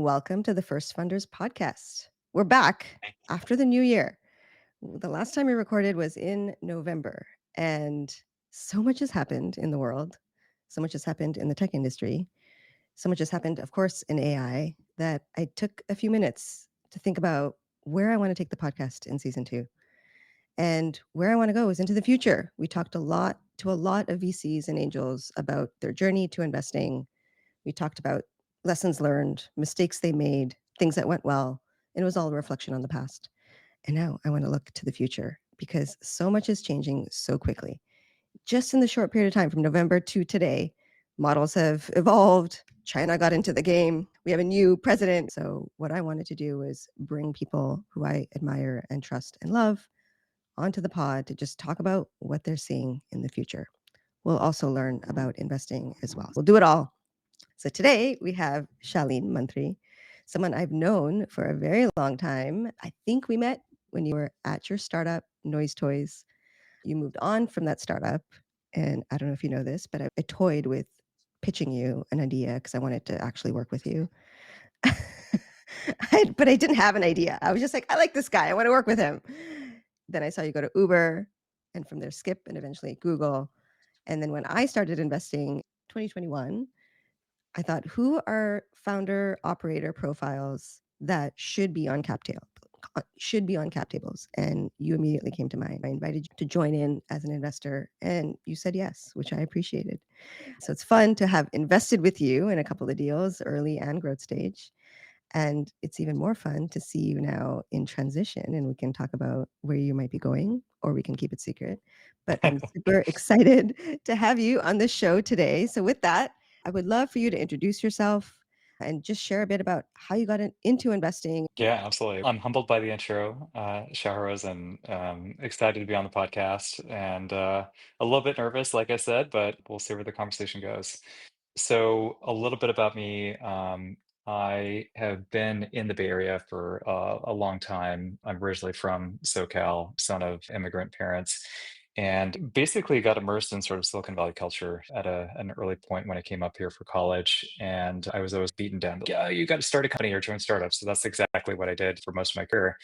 welcome to the First Funders podcast. We're back after the new year. The last time we recorded was in November, and so much has happened in the world. So much has happened in the tech industry. So much has happened, of course, in AI that I took a few minutes to think about where I want to take the podcast in season 2. And where I want to go is into the future. We talked a lot of VCs and angels about their journey to investing. We talked about lessons learned, mistakes they made, things that went well. And it was all a reflection on the past. And now I want to look to the future because so much is changing so quickly. Just in the short period of time from November to today, models have evolved. China got into the game. We have a new president. So, what I wanted to do was bring people who I admire and trust and love onto the pod to just talk about what they're seeing in the future. We'll also learn about investing as well. We'll do it all. So today we have Shalin Mantri, someone I've known for a very long time. I think we met when you were at your startup, Noise Toys. You moved on from that startup. And I don't know if you know this, but I toyed with pitching you an idea because I wanted to actually work with you. But I didn't have an idea. I was just like, I like this guy. I want to work with him. Then I saw you go to Uber and from there Skip and eventually Google. And then when I started investing 2021, I thought, who are founder operator profiles that should be on cap tables? And you immediately came to mind. I invited you to join in as an investor, and you said yes, which I appreciated. So it's fun to have invested with you in a couple of deals, early and growth stage. And it's even more fun to see you now in transition, and we can talk about where you might be going, or we can keep it secret. But I'm super excited to have you on the show today. So with that, I would love for you to introduce yourself and just share a bit about how you got into investing. Yeah, absolutely. I'm humbled by the intro, Shaherose, and excited to be on the podcast and a little bit nervous, like I said, but we'll see where the conversation goes. So, a little bit about me. I have been in the Bay Area for a long time. I'm originally from SoCal, son of immigrant parents, and basically got immersed in sort of Silicon Valley culture at an early point when I came up here for college. And I was always beaten down. Yeah, you got to start a company or join startups. So that's exactly what I did for most of my career.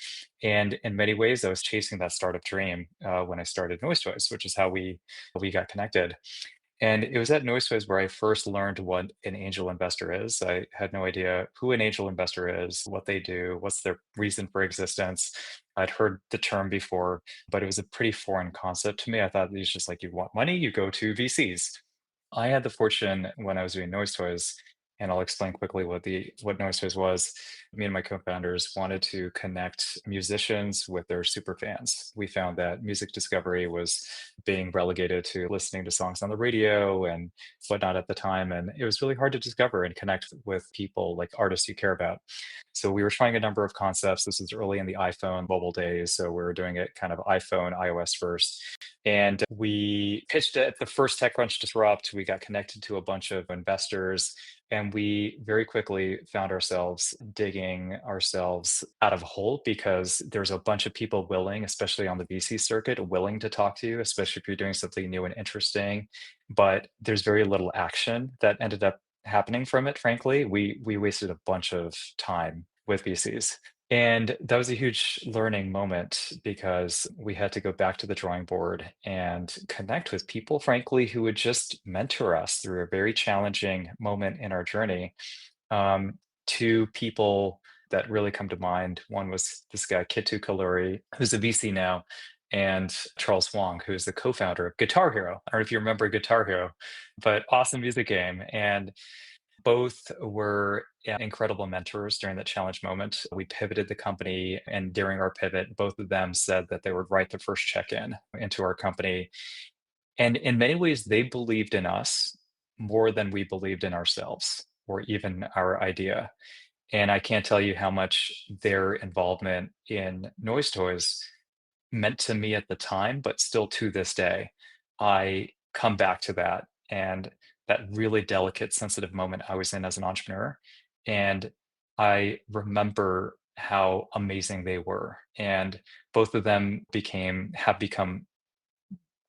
And in many ways, I was chasing that startup dream when I started Noise Toys, which is how we got connected. And it was at Noiseways where I first learned what an angel investor is. I had no idea who an angel investor is, what they do, what's their reason for existence. I'd heard the term before, but it was a pretty foreign concept to me. I thought it's just like you want money, you go to VCs. I had the fortune when I was doing Noise Toys, and I'll explain quickly what Noise Toys was. Me and my co-founders wanted to connect musicians with their super fans. We found that music discovery was being relegated to listening to songs on the radio and whatnot at the time, and it was really hard to discover and connect with people like artists you care about. So we were trying a number of concepts. This was early in the iPhone mobile days, so we were doing it kind of iPhone, iOS first. And we pitched it at the first TechCrunch Disrupt. We got connected to a bunch of investors, and we very quickly found ourselves digging ourselves out of a hole because there's a bunch of people willing, especially on the VC circuit, willing to talk to you, especially if you're doing something new and interesting. But there's very little action that ended up happening from it, frankly. We wasted a bunch of time with VCs. And that was a huge learning moment because we had to go back to the drawing board and connect with people, frankly, who would just mentor us through a very challenging moment in our journey. Two people that really come to mind. One was this guy, Kitu Kaluri, who's a VC now, and Charles Wong, who's the co-founder of Guitar Hero. I don't know if you remember Guitar Hero, but awesome music game. And both were incredible mentors during that challenge moment. We pivoted the company, and during our pivot, both of them said that they would write the first check in into our company. And in many ways, they believed in us more than we believed in ourselves or even our idea. And I can't tell you how much their involvement in Noise Toys meant to me at the time, but still to this day, I come back to that and that really delicate, sensitive moment I was in as an entrepreneur. And I remember how amazing they were. And both of them have become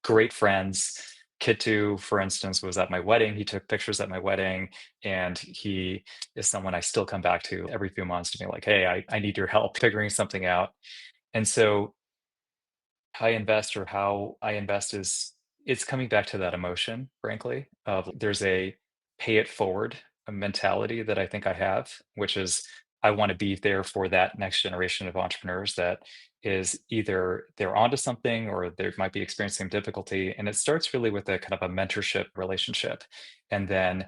great friends, Kitu, for instance, was at my wedding. He took pictures at my wedding, and he is someone I still come back to every few months to be like, "Hey, I need your help figuring something out." And so how I invest is it's coming back to that emotion, frankly, of there's a pay it forward mentality that I think I have, which is I want to be there for that next generation of entrepreneurs that is either they're onto something or they might be experiencing difficulty. And it starts really with a kind of a mentorship relationship. And then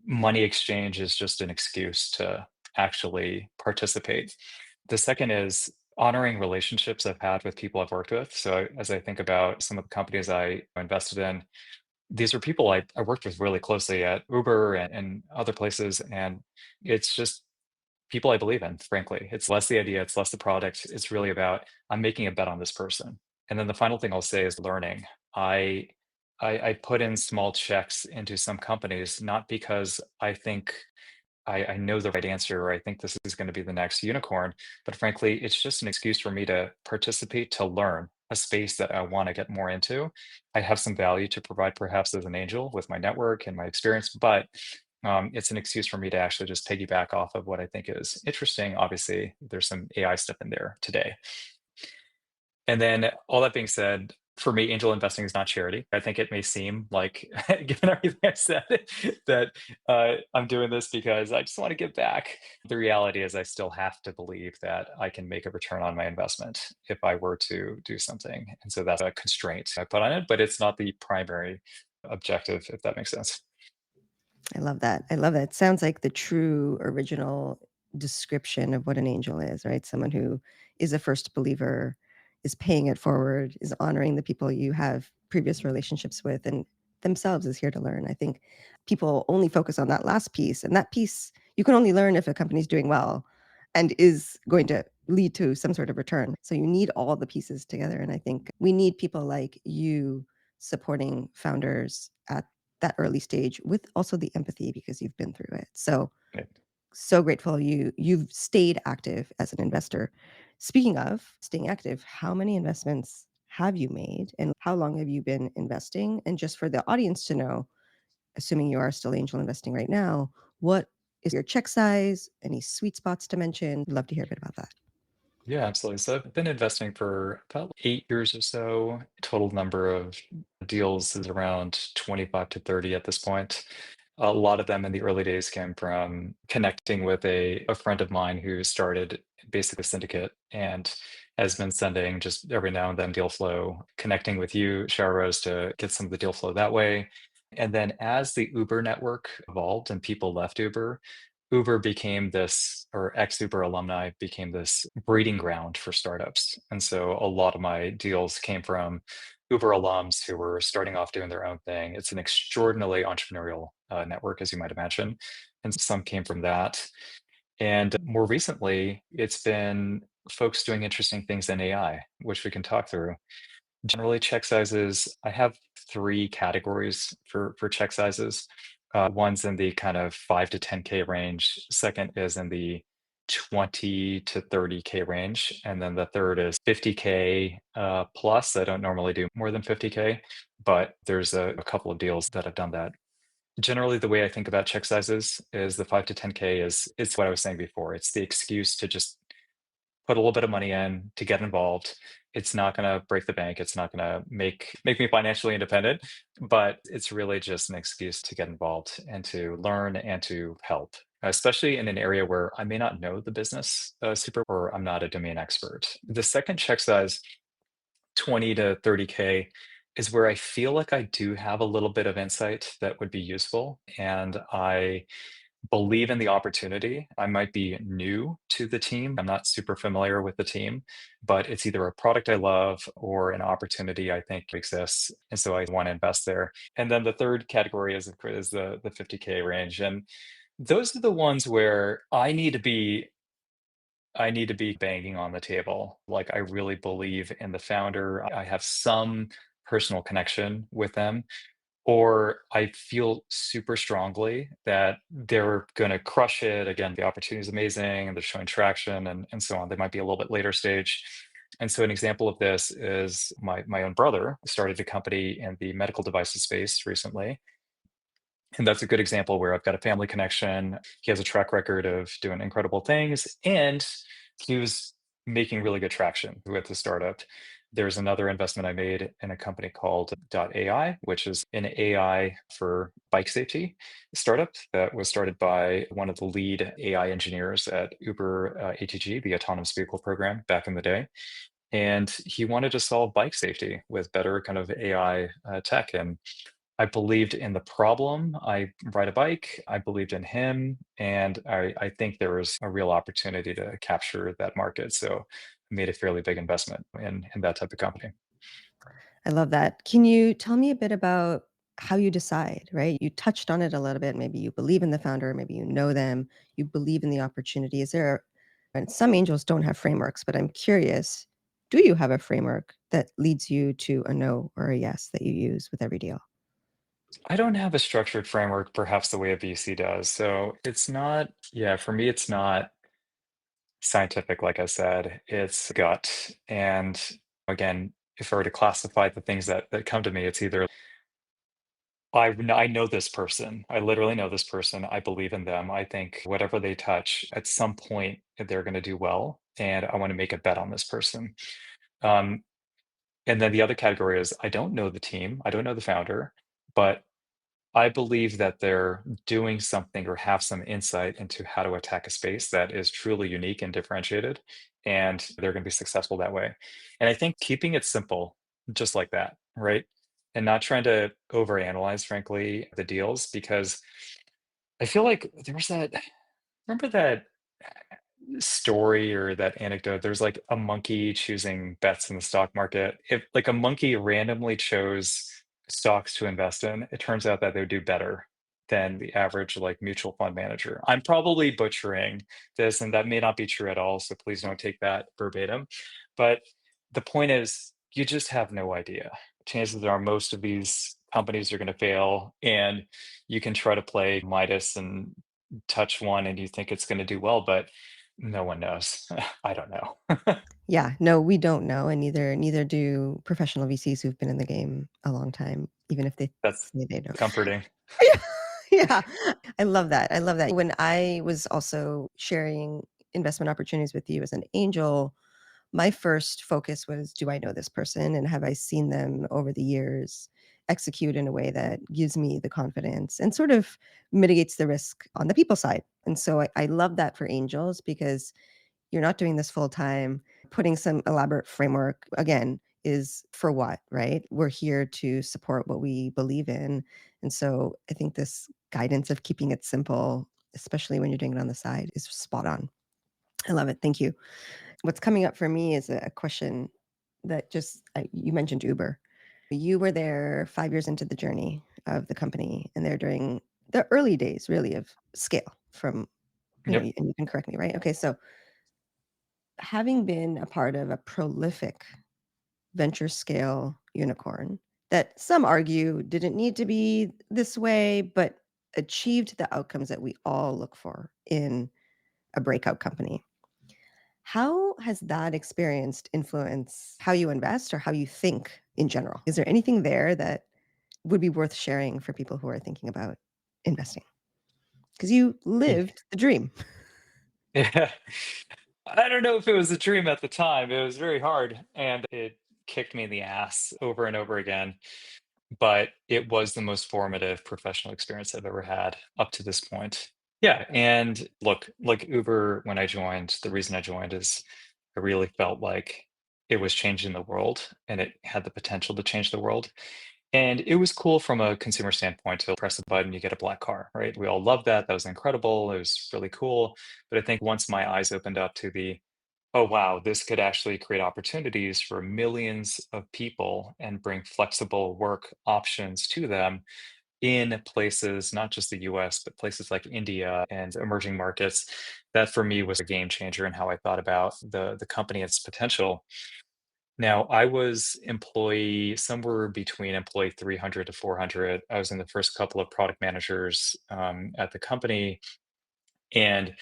money exchange is just an excuse to actually participate. The second is honoring relationships I've had with people I've worked with. So as I think about some of the companies I invested in, these are people I worked with really closely at Uber and other places. And it's just people I believe in, frankly. It's less the idea, it's less the product. It's really about I'm making a bet on this person. And then the final thing I'll say is learning. I I put in small checks into some companies, not because I think I know the right answer or I think this is going to be the next unicorn, but frankly, it's just an excuse for me to participate, to learn a space that I want to get more into. I have some value to provide perhaps as an angel with my network and my experience, but it's an excuse for me to actually just piggyback off of what I think is interesting. Obviously, there's some AI stuff in there today. And then all that being said, for me, angel investing is not charity. I think it may seem like, given everything I said, that I'm doing this because I just want to give back. The reality is, I still have to believe that I can make a return on my investment if I were to do something. And so that's a constraint I put on it, but it's not the primary objective, if that makes sense. I love that. I love that. It sounds like the true original description of what an angel is, right? Someone who is a first believer, is paying it forward, is honoring the people you have previous relationships with, and themselves is here to learn. I think people only focus on that last piece, and that piece you can only learn if a company's doing well and is going to lead to some sort of return. So you need all the pieces together. And I think we need people like you supporting founders at that early stage with also the empathy because you've been through it. So so grateful you've stayed active as an investor. Speaking of staying active, how many investments have you made and how long have you been investing? And just for the audience to know, assuming you are still angel investing right now, what is your check size? Any sweet spots to mention? Love to hear a bit about that. Yeah, absolutely. So I've been investing for about 8 years or so. Total number of deals is around 25 to 30 at this point. A lot of them in the early days came from connecting with a friend of mine who started basically a syndicate and has been sending just every now and then deal flow, connecting with you, Shaherose, to get some of the deal flow that way. And then as the Uber network evolved and people left Uber, Uber became this, or ex-Uber alumni became this breeding ground for startups. And so a lot of my deals came from Uber alums who were starting off doing their own thing. It's an extraordinarily entrepreneurial network, as you might imagine. And some came from that. And more recently, it's been folks doing interesting things in AI, which we can talk through. Generally, check sizes, I have 3 categories for check sizes. One's in the kind of 5 to 10K range, second is in the 20 to 30K range, and then the third is 50K, plus. I don't normally do more than 50K, but there's a couple of deals that have done that. Generally, the way I think about check sizes is the 5 to 10K is it's what I was saying before. It's the excuse to just put a little bit of money in to get involved. It's not gonna break the bank, it's not gonna make me financially independent, but it's really just an excuse to get involved and to learn and to help, especially in an area where I may not know the business, super or I'm not a domain expert. The second check size, 20 to 30K, is where I feel like I do have a little bit of insight that would be useful, and I believe in the opportunity. I might be new to the team. I'm not super familiar with the team, but it's either a product I love or an opportunity I think exists. And so I want to invest there. And then the third category is the 50K range. And those are the ones where I need to be banging on the table. Like I really believe in the founder. I have some personal connection with them or I feel super strongly that they're gonna crush it. Again, the opportunity is amazing and they're showing traction and so on. They might be a little bit later stage. And so an example of this is my own brother started a company in the medical devices space recently, and that's a good example where I've got a family connection. He has a track record of doing incredible things, and he was making really good traction with the startup. There's another investment I made in a company called AI, which is an AI for bike safety startup that was started by one of the lead AI engineers at Uber ATG, the autonomous vehicle program, back in the day. And he wanted to solve bike safety with better kind of AI tech. And I believed in the problem. I ride a bike. I believed in him, and I think there was a real opportunity to capture that market. So I made a fairly big investment in that type of company. I love that. Can you tell me a bit about how you decide, right? You touched on it a little bit. Maybe you believe in the founder, maybe you know them, you believe in the opportunity. Is there, and some angels don't have frameworks, but I'm curious, do you have a framework that leads you to a no or a yes that you use with every deal? I don't have a structured framework, perhaps the way a VC does. So it's not, yeah, for me, it's not scientific, like I said, it's gut. And again, if I were to classify the things that come to me, it's either I know this person. I literally know this person. I believe in them. I think whatever they touch, at some point, they're going to do well, and I want to make a bet on this person. Um, and then the other category is I don't know the team. I don't know the founder, but I believe that they're doing something or have some insight into how to attack a space that is truly unique and differentiated, and they're going to be successful that way. And I think keeping it simple, just like that, right? And not trying to overanalyze, frankly, the deals, because I feel like there's that. Remember that story or that anecdote? There's like a monkey choosing bets in the stock market. If like a monkey randomly chose stocks to invest in, it turns out that they would do better than the average like mutual fund manager. I'm probably butchering this, and that may not be true at all, so please don't take that verbatim. But the point is, you just have no idea. Chances are most of these companies are going to fail, and you can try to play Midas and touch one and you think it's going to do well, but no one knows. I don't know. Yeah, no, we don't know, and neither do professional VCs who've been in the game a long time, even if they That's say they know. comforting. Yeah, yeah. I love that, I love that. When I was also sharing investment opportunities with you as an angel, my first focus was, do I know this person, and have I seen them over the years execute in a way that gives me the confidence and sort of mitigates the risk on the people side? And so I love that for angels because you're not doing this full time. Putting some elaborate framework, again, is for what, right? We're here to support what we believe in. And so I think this guidance of keeping it simple, especially when you're doing it on the side, is spot on. I love it. Thank you. What's coming up for me is a question that you mentioned Uber. You were there 5 years into the journey of the company, and they're during the early days, really, of scale from, Yep. and you can correct me, right? Okay, so having been a part of a prolific venture scale unicorn that some argue didn't need to be this way, but achieved the outcomes that we all look for in a breakout company. How has that experience influenced how you invest or how you think in general? Is there anything there that would be worth sharing for people who are thinking about investing? Because you lived the dream. Yeah. I don't know if it was a dream at the time. It was very hard and it kicked me in the ass over and over again. But it was the most formative professional experience I've ever had up to this point. Yeah. And look, like Uber, when I joined, the reason I joined is I really felt like it was changing the world and it had the potential to change the world. And it was cool from a consumer standpoint to press a button, you get a black car, right? We all loved that. That was incredible. It was really cool. But I think once my eyes opened up to the, oh, wow, this could actually create opportunities for millions of people and bring flexible work options to them in places, not just the US, but places like India and emerging markets. That for me was a game changer in how I thought about the company and its potential. Now, I was employee somewhere between employee 300 to 400. I was in the first couple of product managers at the company, and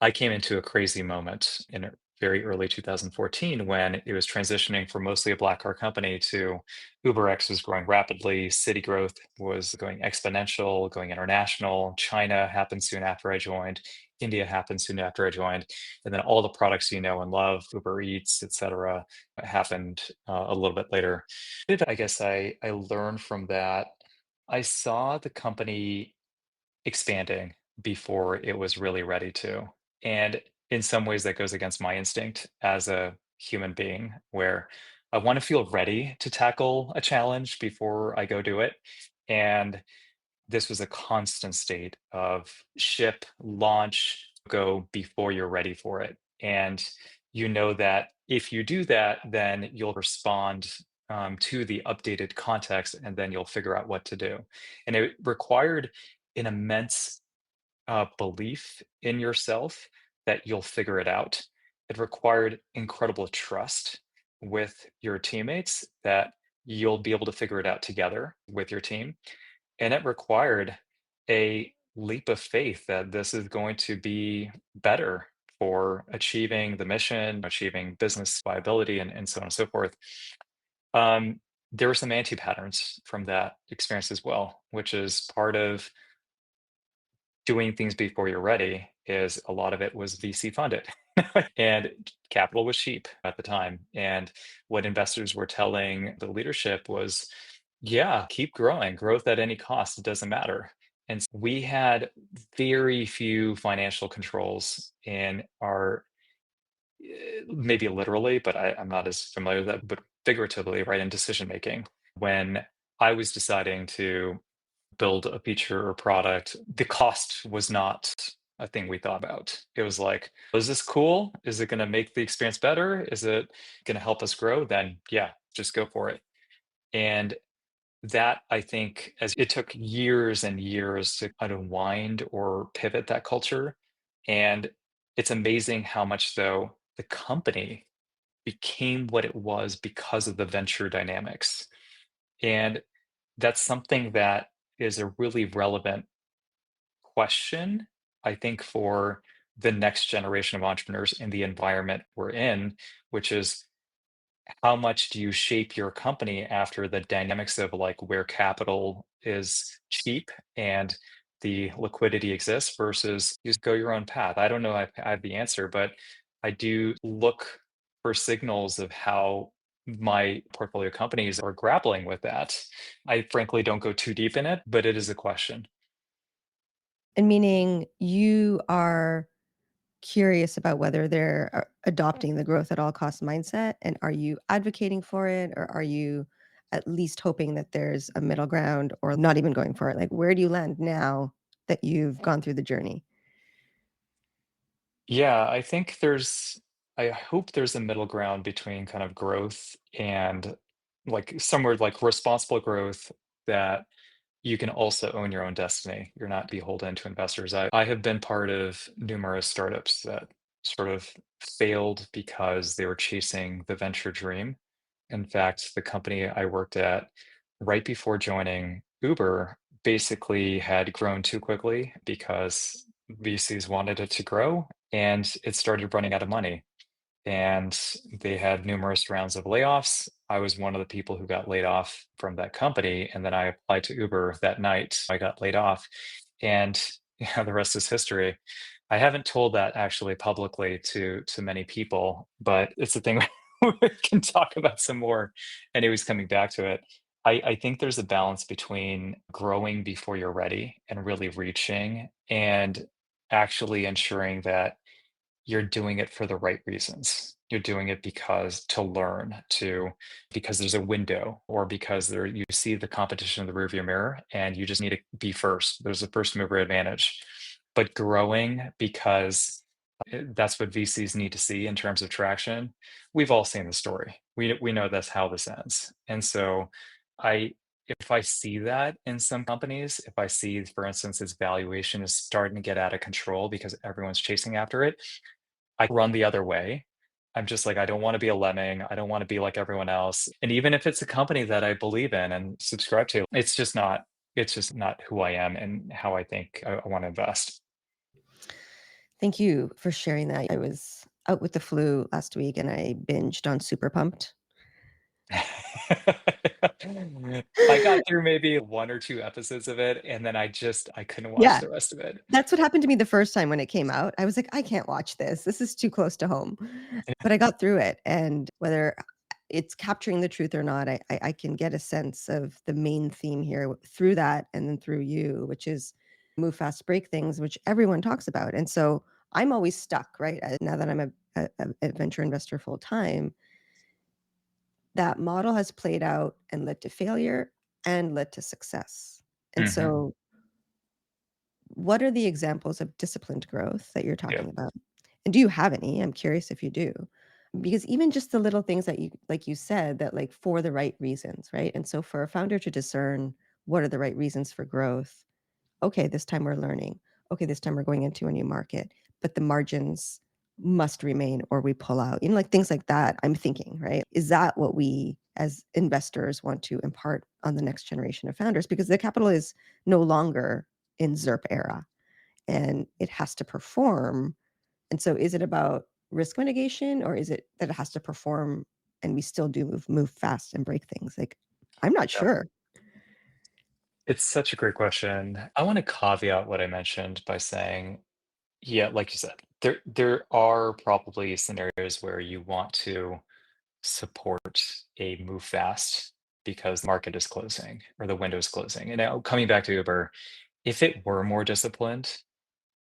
I came into a crazy moment in it very early 2014 when it was transitioning from mostly a black car company to UberX was growing rapidly. City growth was going exponential, going international. China happened soon after I joined. India happened soon after I joined. And then all the products you know and love, Uber Eats, etc., happened a little bit later. I guess I learned from that. I saw the company expanding before it was really ready to. And in some ways, that goes against my instinct as a human being, where I want to feel ready to tackle a challenge before I go do it. And this was a constant state of ship, launch, go before you're ready for it. And you know that if you do that, then you'll respond to the updated context and then you'll figure out what to do. And it required an immense belief in yourself that you'll figure it out. It required incredible trust with your teammates that you'll be able to figure it out together with your team, and it required a leap of faith that this is going to be better for achieving the mission, achieving business viability, and so on and so forth. Um, there were some anti patterns from that experience as well, which is part of doing things before you're ready is a lot of it was VC funded. And capital was cheap at the time. And what investors were telling the leadership was, yeah, keep growing, growth at any cost, it doesn't matter. And we had very few financial controls in our, maybe literally, but I'm not as familiar with that, but figuratively, right, in decision making. When I was deciding to build a feature or product, the cost was not a thing we thought about. It was like, is this cool? Is it going to make the experience better? Is it going to help us grow? Then, yeah, just go for it. And that I think, as it took years and years to unwind or pivot that culture. And it's amazing how much, though, the company became what it was because of the venture dynamics. And that's something that is a really relevant question, I think, for the next generation of entrepreneurs in the environment we're in, which is how much do you shape your company after the dynamics of like where capital is cheap and the liquidity exists versus you just go your own path? I don't know if I have the answer, but I do look for signals of how my portfolio companies are grappling with that. I frankly don't go too deep in it, but it is a question. And meaning you are curious about whether they're adopting the growth at all cost mindset, and are you advocating for it, or are you at least hoping that there's a middle ground, or not even going for it? Like, where do you land now that you've gone through the journey? Yeah, I think I hope there's a middle ground between kind of growth and like somewhere like responsible growth that you can also own your own destiny. You're not beholden to investors. I have been part of numerous startups that sort of failed because they were chasing the venture dream. In fact, the company I worked at right before joining Uber basically had grown too quickly because VCs wanted it to grow and it started running out of money, and they had numerous rounds of layoffs. I was one of the people who got laid off from that company, and then I applied to Uber that night. I got laid off, and yeah, the rest is history. I haven't told that actually publicly to many people, but it's a thing we can talk about some more. Anyways, coming back to it, I think there's a balance between growing before you're ready and really reaching, and actually ensuring that you're doing it for the right reasons. You're doing it because to learn, because there's a window, or because you see the competition in the rearview mirror and you just need to be first. There's a first mover advantage. But growing because that's what VCs need to see in terms of traction. We've all seen the story. We know that's how this ends. And so I if I see that in some companies, if I see, for instance, its valuation is starting to get out of control because everyone's chasing after it, I run the other way. I'm just like, I don't want to be a lemming. I don't want to be like everyone else. And even if it's a company that I believe in and subscribe to, it's just not who I am and how I think I want to invest. Thank you for sharing that. I was out with the flu last week and I binged on Super Pumped. I got through maybe 1 or 2 episodes of it, and then I couldn't watch Yeah, the rest of it. that's what happened to me the first time when it came out. I was like, "I can't watch this. This is too close to home." But I got through it, and whether it's capturing the truth or not, I can get a sense of the main theme here through that and then through you, which is move fast, break things, which everyone talks about. And so I'm always stuck, right? Now that I'm a venture investor full time, that model has played out and led to failure and led to success. And Mhm. so, what are the examples of disciplined growth that you're Yeah. talking about? And do you have any? I'm curious if you do. Because even just the little things that you like you said that like for the right reasons, right? And so for a founder to discern what are the right reasons for growth, okay, this time we're learning. Okay, this time we're going into a new market, but the margins must remain or we pull out. Like things like that, I'm thinking, right? Is that what we as investors want to impart on the next generation of founders? Because the capital is no longer in ZERP era and it has to perform. And so is it about risk mitigation or is it that it has to perform and we still do move fast and break things? Like, I'm not Yeah. sure. It's such a great question. I wanna caveat what I mentioned by saying, yeah, like you said, there are probably scenarios where you want to support a move fast because the market is closing or the window is closing. And now coming back to Uber, if it were more disciplined,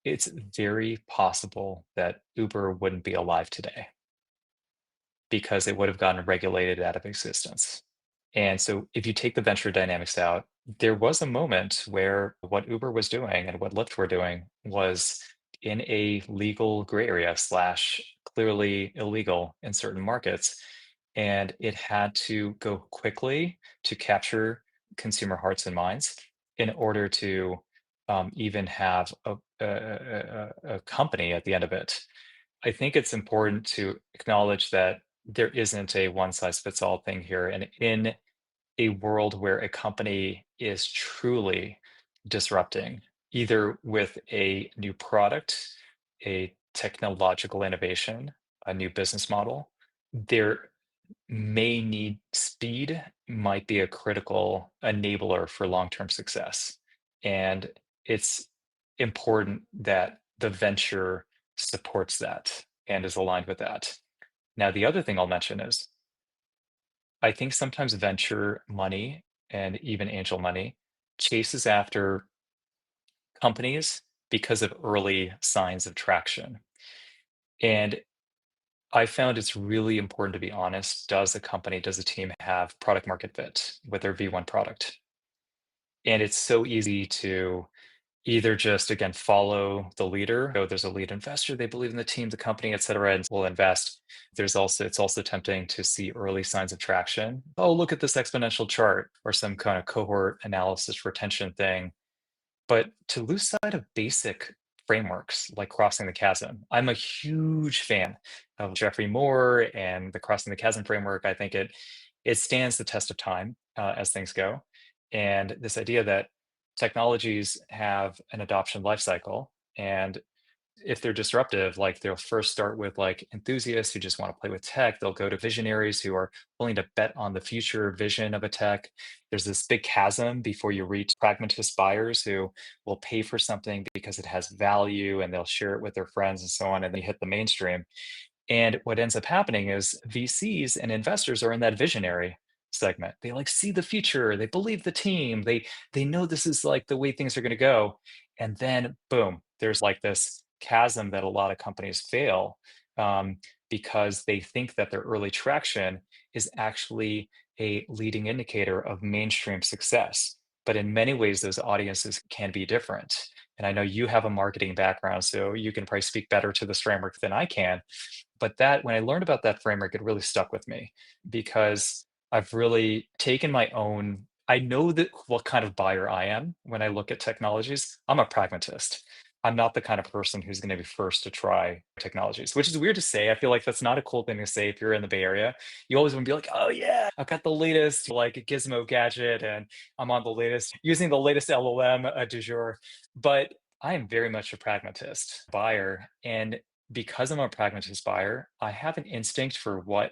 it's very possible that Uber wouldn't be alive today because it would have gotten regulated out of existence. And so if you take the venture dynamics out, there was a moment where what Uber was doing and what Lyft were doing was in a legal gray area slash clearly illegal in certain markets. And it had to go quickly to capture consumer hearts and minds in order to even have a company at the end of it. I think it's important to acknowledge that there isn't a one size fits all thing here. And in a world where a company is truly disrupting, either with a new product, a technological innovation, a new business model, there may need speed, might be a critical enabler for long term success. And it's important that the venture supports that and is aligned with that. Now, the other thing I'll mention is I think sometimes venture money and even angel money chases after companies because of early signs of traction. And I found it's really important to be honest. Does a company, does a team have product market fit with their V1 product? And it's so easy to either just again follow the leader. Oh, there's a lead investor, they believe in the team, the company, et cetera, and will invest. It's also tempting to see early signs of traction. Oh, look at this exponential chart or some kind of cohort analysis retention thing. But to lose sight of basic frameworks like crossing the chasm, I'm a huge fan of Jeffrey Moore and the crossing the chasm framework. I think it stands the test of time as things go. And this idea that technologies have an adoption life cycle, and if they're disruptive, like they'll first start with like enthusiasts who just want to play with tech. They'll go to visionaries who are willing to bet on the future vision of a tech. There's this big chasm before you reach pragmatist buyers who will pay for something because it has value and they'll share it with their friends and so on. And then you hit the mainstream. And what ends up happening is VCs and investors are in that visionary segment. They like see the future, they believe the team, they know this is like the way things are going to go. And then boom, there's like this chasm that a lot of companies fail um, because they think that their early traction is actually a leading indicator of mainstream success. But in many ways, those audiences can be different. And I know you have a marketing background, so you can probably speak better to this framework than I can, but that when I learned about that framework, it really stuck with me because I've really taken my own I know that what kind of buyer I am when I look at technologies. I'm a pragmatist. I'm not the kind of person who's going to be first to try technologies, which is weird to say. I feel like that's not a cool thing to say if you're in the Bay Area. You always want to be like, oh yeah, I've got the latest like gizmo gadget and I'm on the latest using the latest LLM du jour. But I am very much a pragmatist buyer. And because I'm a pragmatist buyer, I have an instinct for what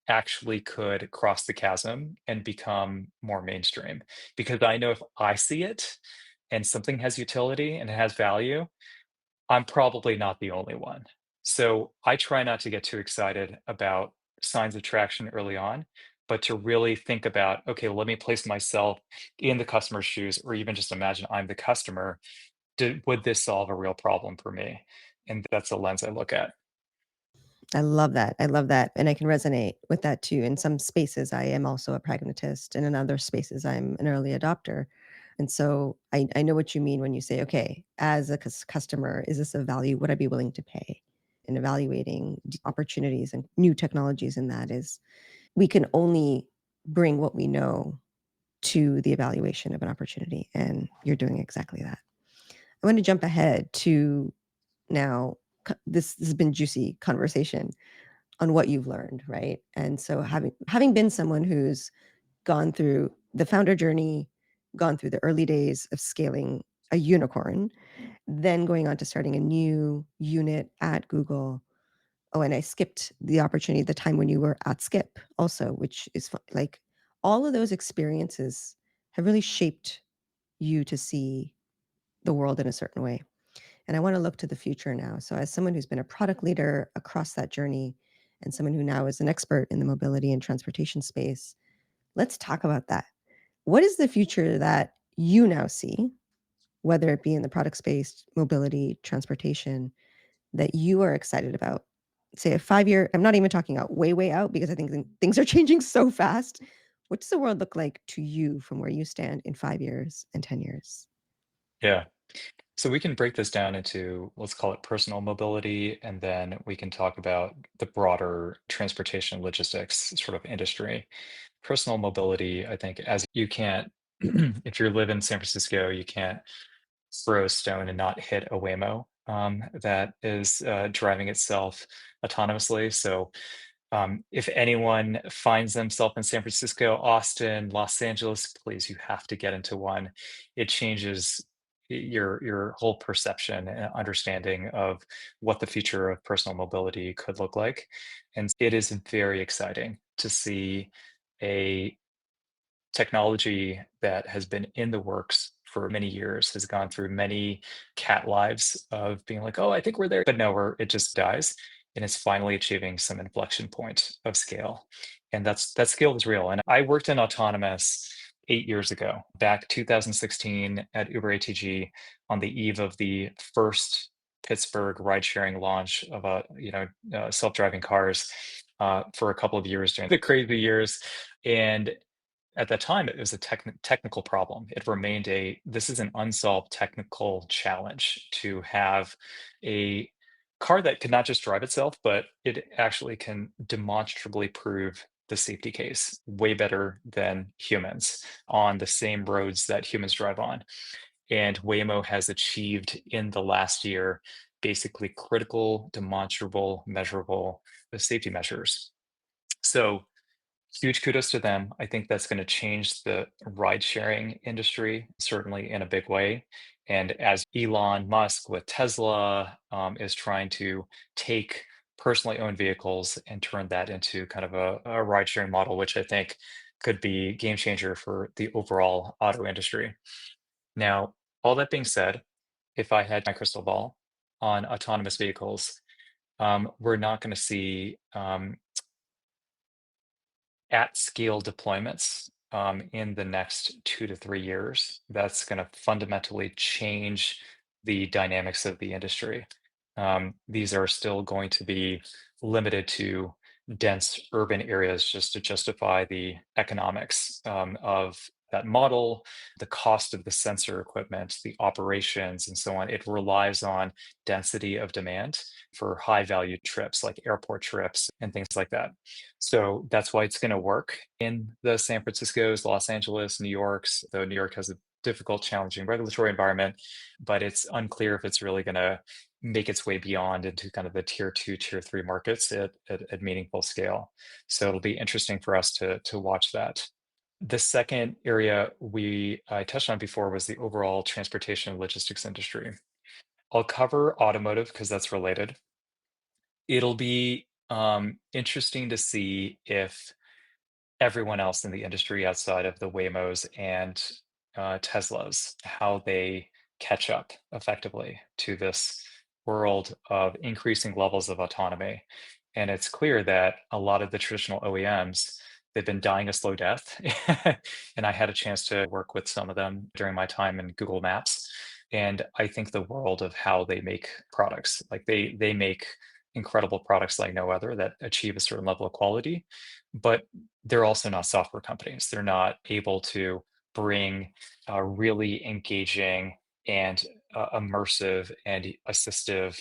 actually could cross the chasm and become more mainstream. Because I know if I see it and something has utility and it has value, I'm probably not the only one. So I try not to get too excited about signs of traction early on, but to really think about, okay, let me place myself in the customer's shoes, or even just imagine I'm the customer. Would this solve a real problem for me? And that's the lens I look at. I love that. I love that, and I can resonate with that too. In some spaces, I am also a pragmatist, and in other spaces, I'm an early adopter. And so I know what you mean when you say, okay, as a customer, is this a value? Would I be willing to pay? And evaluating opportunities and new technologies in that is we can only bring what we know to the evaluation of an opportunity. And you're doing exactly that. I want to jump ahead to now. This has been juicy conversation on what you've learned, right? And so having been someone who's gone through the founder journey, gone through the early days of scaling a unicorn, then going on to starting a new unit at Google. Oh, and I skipped the opportunity, the time when you were at Skip also, which is like all of those experiences have really shaped you to see the world in a certain way. And I want to look to the future now. So, as someone who's been a product leader across that journey and someone who now is an expert in the mobility and transportation space, let's talk about that. What is the future that you now see, whether it be in the product space, mobility, transportation, that you are excited about? Say a 5 year, I'm not even talking out way, way out because I think things are changing so fast. What does the world look like to you from where you stand in 5 years and 10 years? Yeah. So we can break this down into, let's call it personal mobility, and then we can talk about the broader transportation logistics sort of industry. Personal mobility, I think, as you can't, if you live in San Francisco, you can't throw a stone and not hit a Waymo that is driving itself autonomously. So if anyone finds themselves in San Francisco, Austin, Los Angeles, please, you have to get into one. It changes your whole perception and understanding of what the future of personal mobility could look like. And it is very exciting to see a technology that has been in the works for many years, has gone through many cat lives of being like, oh, I think we're there, but no, it just dies. And it's finally achieving some inflection point of scale. And that scale is real. And I worked in autonomous 8 years ago, back 2016 at Uber ATG on the eve of the first Pittsburgh ride sharing launch of self-driving cars for a couple of years during the crazy years. And at that time, it was a technical problem. It remained this is an unsolved technical challenge to have a car that could not just drive itself, but it actually can demonstrably prove the safety case way better than humans on the same roads that humans drive on. And Waymo has achieved in the last year basically critical, demonstrable, measurable safety measures. So huge kudos to them. I think that's going to change the ride sharing industry, certainly in a big way. And as Elon Musk with Tesla is trying to take personally owned vehicles and turn that into kind of a ride sharing model, which I think could be game changer for the overall auto industry. Now, all that being said, if I had my crystal ball on autonomous vehicles, we're not going to see at scale deployments in the next 2 to 3 years. That's going to fundamentally change the dynamics of the industry. These are still going to be limited to dense urban areas just to justify the economics of that model, the cost of the sensor equipment, the operations, and so on. It relies on density of demand for high value trips like airport trips and things like that. So that's why it's going to work in the San Franciscos, Los Angeles, New Yorks, though New York has a difficult, challenging regulatory environment, but it's unclear if it's really going to make its way beyond into kind of the tier two, tier three markets at meaningful scale. So it'll be interesting for us to watch that. The second area I touched on before was the overall transportation and logistics industry. I'll cover automotive because that's related. It'll be interesting to see if everyone else in the industry outside of the Waymos and Teslas, how they catch up effectively to this world of increasing levels of autonomy. And it's clear that a lot of the traditional OEMs, they've been dying a slow death. And I had a chance to work with some of them during my time in Google Maps. And I think the world of how they make products, like they make incredible products like no other that achieve a certain level of quality, but they're also not software companies. They're not able to bring really engaging and immersive and assistive,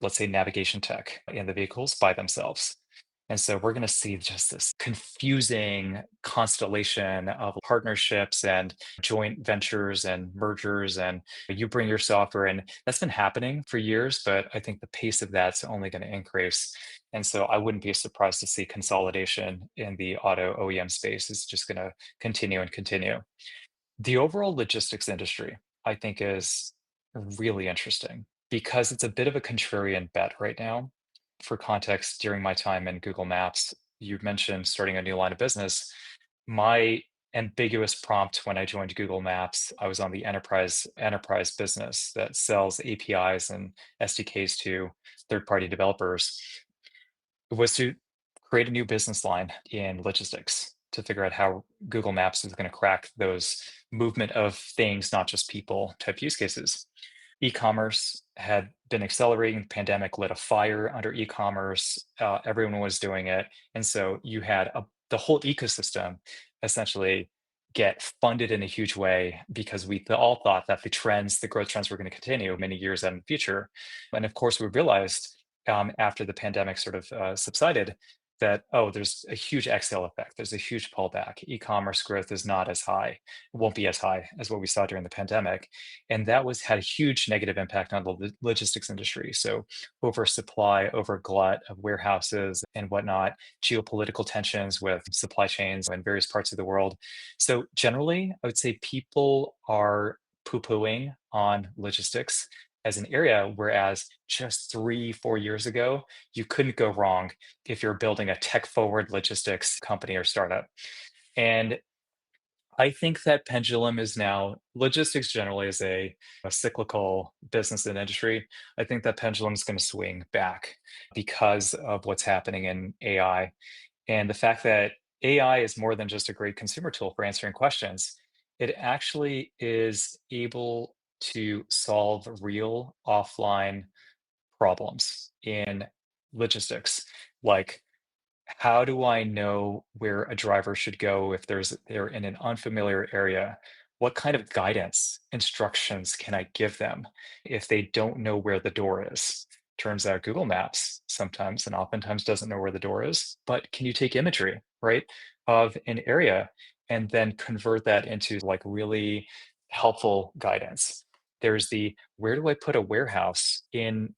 let's say, navigation tech in the vehicles by themselves. And so we're going to see just this confusing constellation of partnerships and joint ventures and mergers. And you bring your software, and that's been happening for years, but I think the pace of that's only going to increase. And so I wouldn't be surprised to see consolidation in the auto OEM space is just going to continue and continue. The overall logistics industry, I think, is really interesting because it's a bit of a contrarian bet right now. For context, during my time in Google Maps, you mentioned starting a new line of business. My ambiguous prompt when I joined Google Maps, I was on the enterprise business that sells APIs and SDKs to third-party developers, was to create a new business line in logistics to figure out how Google Maps is going to crack those movement of things, not just people type use cases. E-commerce had been accelerating. The pandemic lit a fire under e-commerce. Everyone was doing it, and so you had the whole ecosystem essentially get funded in a huge way because we all thought that the growth trends, were going to continue many years out in the future. And of course, we realized after the pandemic sort of subsided that, oh, there's a huge exhale effect. There's a huge pullback. E-commerce growth is not as high, won't be as high as what we saw during the pandemic. And that had a huge negative impact on the logistics industry. So oversupply, over glut of warehouses and whatnot, geopolitical tensions with supply chains in various parts of the world. So generally, I would say people are poo-pooing on logistics as an area, whereas just 3, 4 years ago, you couldn't go wrong if you're building a tech-forward logistics company or startup. And I think that pendulum is now logistics generally is a cyclical business and industry. I think that pendulum is going to swing back because of what's happening in AI and the fact that AI is more than just a great consumer tool for answering questions. It actually is able to solve real offline problems in logistics, like how do I know where a driver should go if they're in an unfamiliar area? What kind of guidance, instructions can I give them if they don't know where the door is? Turns out Google Maps sometimes and oftentimes doesn't know where the door is, but can you take imagery, right, of an area and then convert that into like really helpful guidance? There's the where do I put a warehouse in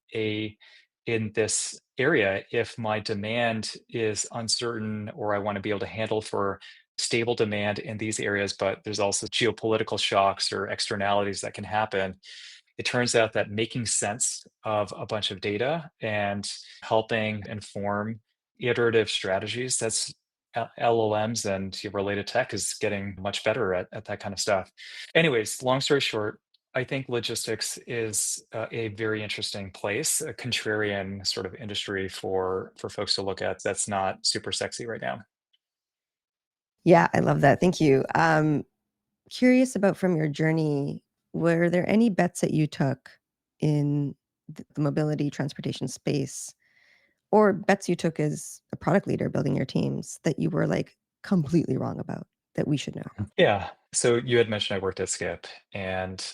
this area if my demand is uncertain or I want to be able to handle for stable demand in these areas, but there's also geopolitical shocks or externalities that can happen. It turns out that making sense of a bunch of data and helping inform iterative strategies, that's LLMs and related tech is getting much better at that kind of stuff. Anyways, long story short, I think logistics is a very interesting place, a contrarian sort of industry for folks to look at that's not super sexy right now. Yeah, I love that. Thank you. Curious about from your journey, were there any bets that you took in the mobility transportation space or bets you took as a product leader building your teams that you were like completely wrong about that we should know? Yeah. So you had mentioned I worked at Skip, and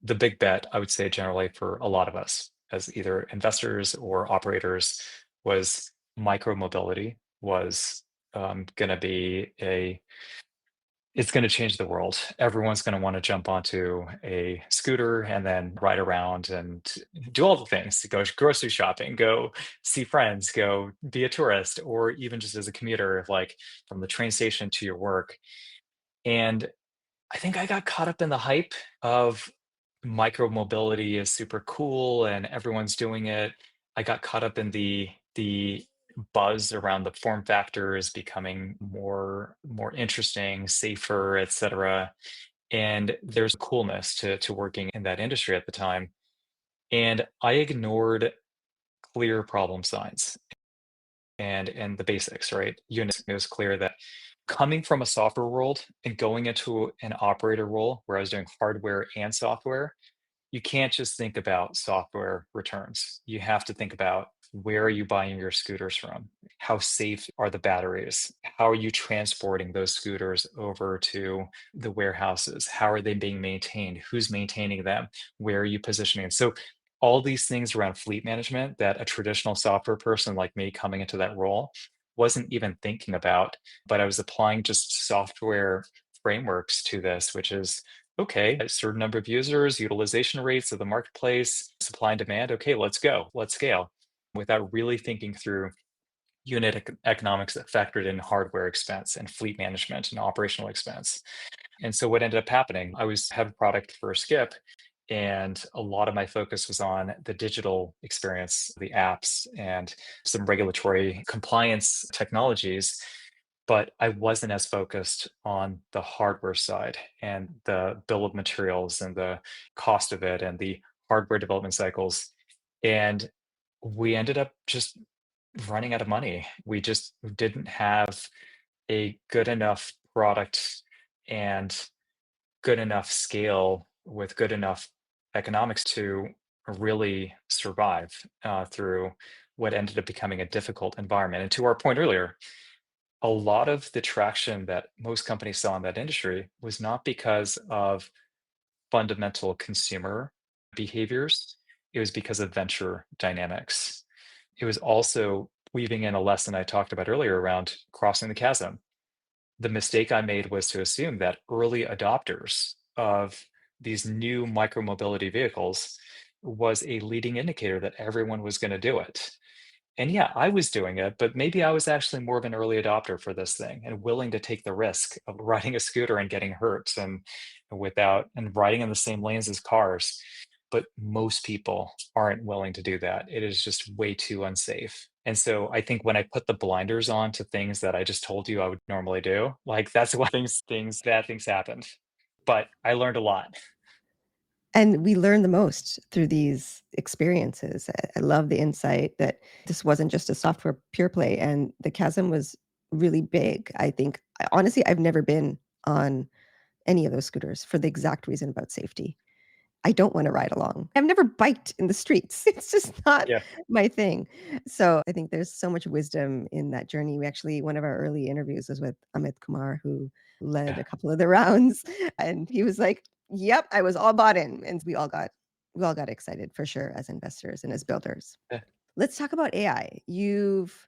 the big bet I would say generally for a lot of us as either investors or operators was micro mobility was going to be a it's going to change the world. Everyone's going to want to jump onto a scooter and then ride around and do all the things to go grocery shopping, go see friends, go be a tourist, or even just as a commuter, like from the train station to your work. And I think I got caught up in the hype of micro mobility is super cool and everyone's doing it. I got caught up in the buzz around the form factors becoming more interesting, safer, etc. And there's a coolness to working in that industry at the time. And I ignored clear problem signs and the basics, right? Unit, it was clear that coming from a software world and going into an operator role where I was doing hardware and software, you can't just think about software returns. You have to think about where are you buying your scooters from? How safe are the batteries? How are you transporting those scooters over to the warehouses? How are they being maintained? Who's maintaining them? Where are you positioning? So all these things around fleet management that a traditional software person like me coming into that role wasn't even thinking about, but I was applying just software frameworks to this, which is okay, a certain number of users, utilization rates of the marketplace, supply and demand. Okay, let's go, let's scale without really thinking through unit economics that factored in hardware expense and fleet management and operational expense. And so what ended up happening, I was have a product for Skip, and a lot of my focus was on the digital experience, the apps, and some regulatory compliance technologies. But I wasn't as focused on the hardware side and the bill of materials and the cost of it and the hardware development cycles. And we ended up just running out of money. We just didn't have a good enough product and good enough scale with good enough economics to really survive through what ended up becoming a difficult environment. And to our point earlier, a lot of the traction that most companies saw in that industry was not because of fundamental consumer behaviors, it was because of venture dynamics. It was also weaving in a lesson I talked about earlier around crossing the chasm. The mistake I made was to assume that early adopters of these new micromobility vehicles was a leading indicator that everyone was going to do it. And yeah, I was doing it, but maybe I was actually more of an early adopter for this thing and willing to take the risk of riding a scooter and getting hurt and riding in the same lanes as cars. But most people aren't willing to do that. It is just way too unsafe. And so I think when I put the blinders on to things that I just told you I would normally do, like that's why bad things happened. But I learned a lot. And we learn the most through these experiences. I love the insight that this wasn't just a software pure play, and the chasm was really big. I think, honestly, I've never been on any of those scooters for the exact reason about safety. I don't wanna ride along. I've never biked in the streets. It's just not Yeah. my thing. So, I think there's so much wisdom in that journey. We actually one of our early interviews was with Amit Kumar, who led a Yeah. couple of the rounds, and he was like, "Yep, I was all bought in," and we all got excited for sure as investors and as builders. Yeah. Let's talk about AI. You've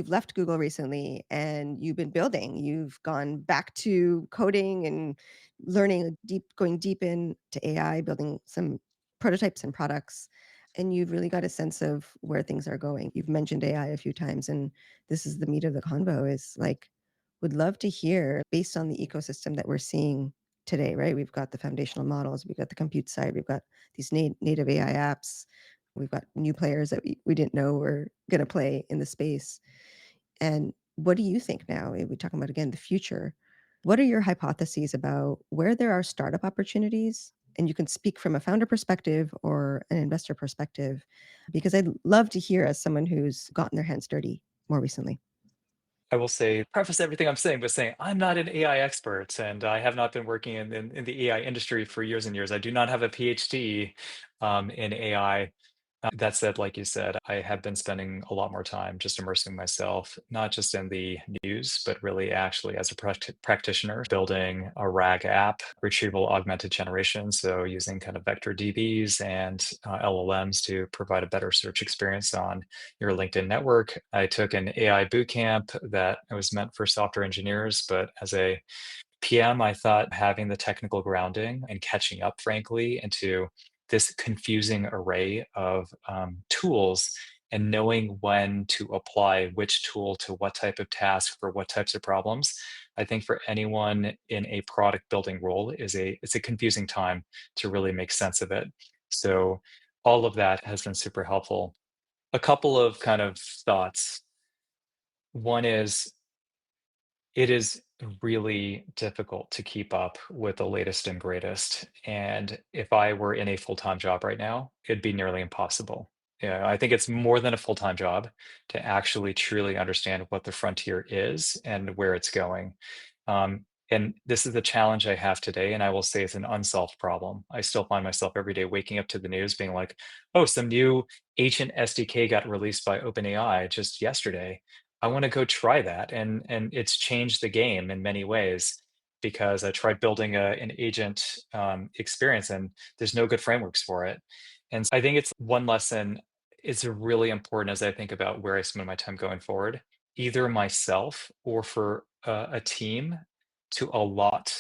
left Google recently and you've been building. You've gone back to coding and learning going deep into AI, building some prototypes and products, and you've really got a sense of where things are going. You've mentioned AI a few times, and this is the meat of the convo is like, would love to hear based on the ecosystem that we're seeing today, right? We've got the foundational models, we've got the compute side, we've got these native AI apps, we've got new players that we didn't know were going to play in the space. And what do you think now? We're talking about again the future. What are your hypotheses about where there are startup opportunities? And you can speak from a founder perspective or an investor perspective, because I'd love to hear as someone who's gotten their hands dirty more recently. I will say, preface everything I'm saying by saying I'm not an AI expert and I have not been working in the AI industry for years and years. I do not have a PhD in AI. That said, like you said, I have been spending a lot more time just immersing myself, not just in the news, but really actually as a practitioner, building a RAG app, retrieval augmented generation. So using kind of vector DBs and LLMs to provide a better search experience on your LinkedIn network. I took an AI boot camp that was meant for software engineers, but as a PM, I thought having the technical grounding and catching up, frankly, into this confusing array of tools and knowing when to apply which tool to what type of task for what types of problems. I think for anyone in a product building role it's a confusing time to really make sense of it. So all of that has been super helpful. A couple of kind of thoughts. One is it is really difficult to keep up with the latest and greatest. And if I were in a full-time job right now, it'd be nearly impossible. Yeah, I think it's more than a full-time job to actually truly understand what the frontier is and where it's going. And this is the challenge I have today, and I will say it's an unsolved problem. I still find myself every day waking up to the news being like, oh, some new agent SDK got released by OpenAI just yesterday. I want to go try that. And it's changed the game in many ways because I tried building an agent experience and there's no good frameworks for it. And I think it's one lesson is really important as I think about where I spend my time going forward, either myself or for a team to allot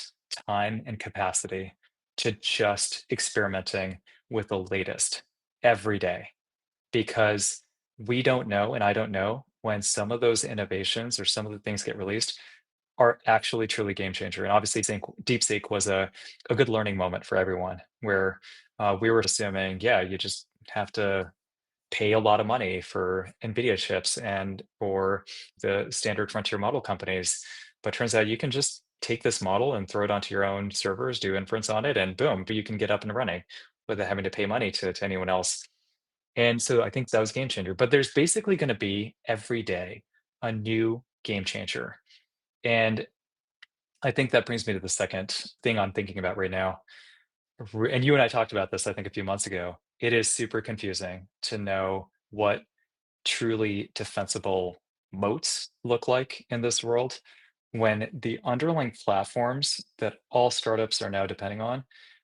time and capacity to just experimenting with the latest every day because we don't know, and I don't know when some of those innovations or some of the things get released are actually truly game changer. And obviously, DeepSeek was a good learning moment for everyone, where we were assuming, yeah, you just have to pay a lot of money for NVIDIA chips and for the standard frontier model companies. But turns out you can just take this model and throw it onto your own servers, do inference on it, and boom, you can get up and running without having to pay money to anyone else. And so I think that was game changer. But there's basically going to be every day a new game changer. And I think that brings me to the second thing I'm thinking about right now. And you and I talked about this, I think, a few months ago. It is super confusing to know what truly defensible moats look like in this world when the underlying platforms that all startups are now depending on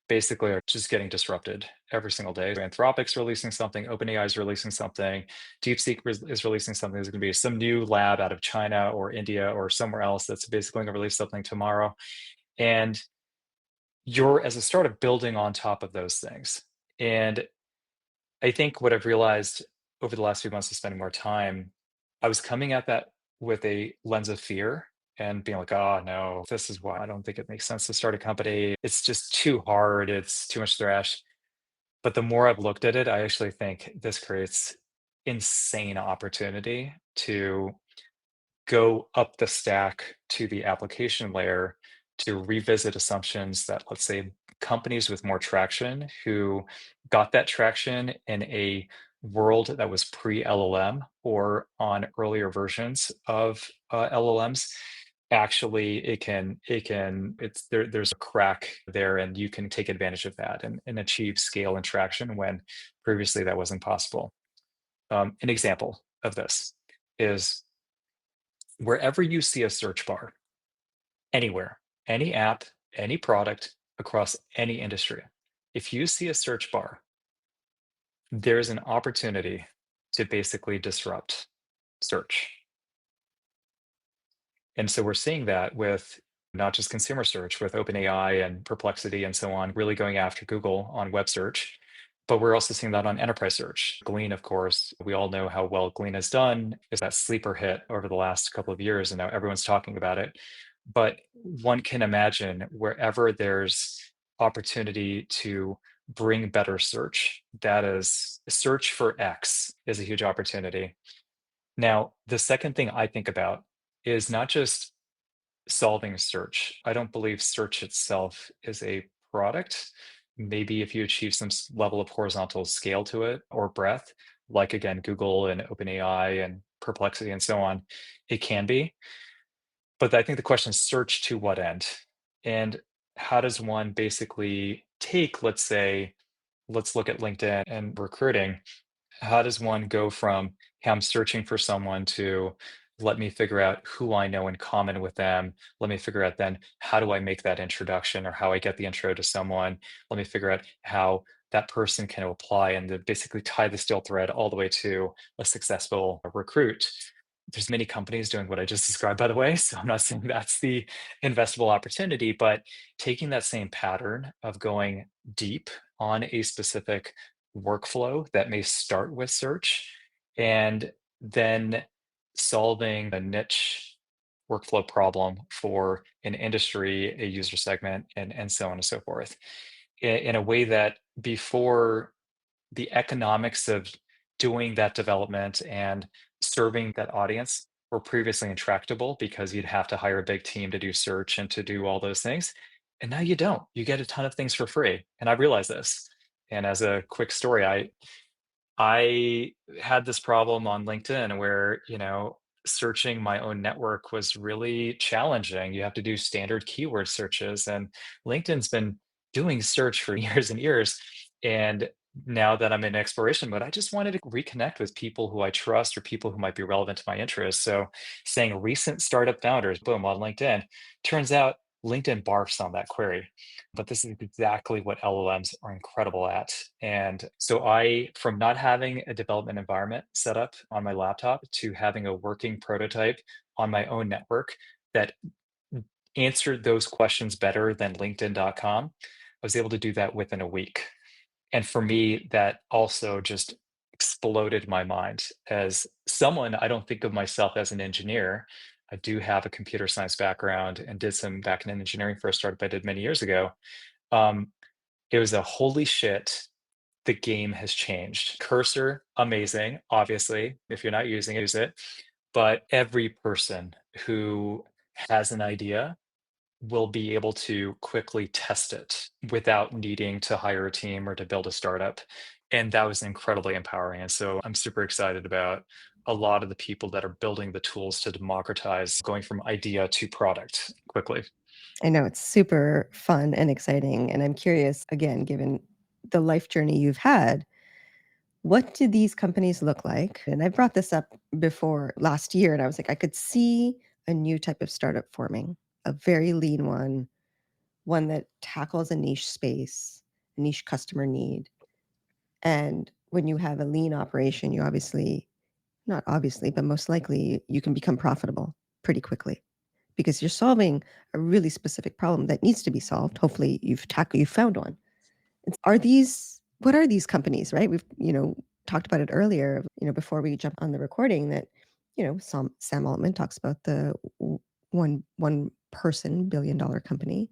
basically are just getting disrupted every single day. Anthropic's releasing something, OpenAI is releasing something, DeepSeek is releasing something. There's going to be some new lab out of China or India or somewhere else that's basically going to release something tomorrow. And you're, as a startup, building on top of those things. And I think what I've realized over the last few months of spending more time, I was coming at that with a lens of fear and being like, oh no, this is why I don't think it makes sense to start a company. It's just too hard. It's too much thrash. But the more I've looked at it, I actually think this creates insane opportunity to go up the stack to the application layer to revisit assumptions that, let's say, companies with more traction who got that traction in a world that was pre LLM or on earlier versions of LLMs. Actually, it's there's a crack there, and you can take advantage of that and achieve scale and traction when previously that wasn't possible. An example of this is wherever you see a search bar, anywhere, any app, any product across any industry, if you see a search bar, there's an opportunity to basically disrupt search. And so we're seeing that with not just consumer search, with OpenAI and Perplexity and so on, really going after Google on web search. But we're also seeing that on enterprise search. Glean, of course, we all know how well Glean has done, is that sleeper hit over the last couple of years, and now everyone's talking about it. But one can imagine wherever there's opportunity to bring better search, that is, search for X is a huge opportunity. Now, the second thing I think about is not just solving search. I don't believe search itself is a product. Maybe if you achieve some level of horizontal scale to it or breadth, like again, Google and OpenAI and Perplexity and so on, it can be. But I think the question is search to what end? And how does one basically take, let's say, let's look at LinkedIn and recruiting. How does one go from, hey, I'm searching for someone to let me figure out who I know in common with them. Let me figure out then how do I make that introduction or how I get the intro to someone. Let me figure out how that person can apply and to basically tie the steel thread all the way to a successful recruit. There's many companies doing what I just described, by the way. So I'm not saying that's the investable opportunity, but taking that same pattern of going deep on a specific workflow that may start with search and then solving a niche workflow problem for an industry, a user segment, and so on and so forth in a way that before the economics of doing that development and serving that audience were previously intractable because you'd have to hire a big team to do search and to do all those things. And now you don't. You get a ton of things for free. And I realize this. And as a quick story, I had this problem on LinkedIn where, searching my own network was really challenging. You have to do standard keyword searches, and LinkedIn's been doing search for years and years. And now that I'm in exploration mode, I just wanted to reconnect with people who I trust or people who might be relevant to my interests. So saying recent startup founders, boom, on LinkedIn, turns out LinkedIn barfs on that query, but this is exactly what LLMs are incredible at. And so from not having a development environment set up on my laptop to having a working prototype on my own network that answered those questions better than LinkedIn.com, I was able to do that within a week. And for me, that also just exploded my mind. As someone, I don't think of myself as an engineer. I do have a computer science background and did some back end engineering for a startup I did many years ago. um, it was a holy shit, the game has changed. Cursor, amazing, obviously. If you're not using it, use it. But every person who has an idea will be able to quickly test it without needing to hire a team or to build a startup. And that was incredibly empowering. And so I'm super excited about a lot of the people that are building the tools to democratize going from idea to product quickly. I know it's super fun and exciting, and I'm curious, again, given the life journey you've had, what do these companies look like? And I brought this up before last year, and I was like, I could see a new type of startup forming, a very lean one that tackles a niche space, a niche customer need. And when you have a lean operation, you obviously, not obviously, but most likely you can become profitable pretty quickly because you're solving a really specific problem that needs to be solved. Hopefully you've found one. What are these companies, right? We've, talked about it earlier, before we jump on the recording that, Sam Altman talks about the one person billion-dollar company.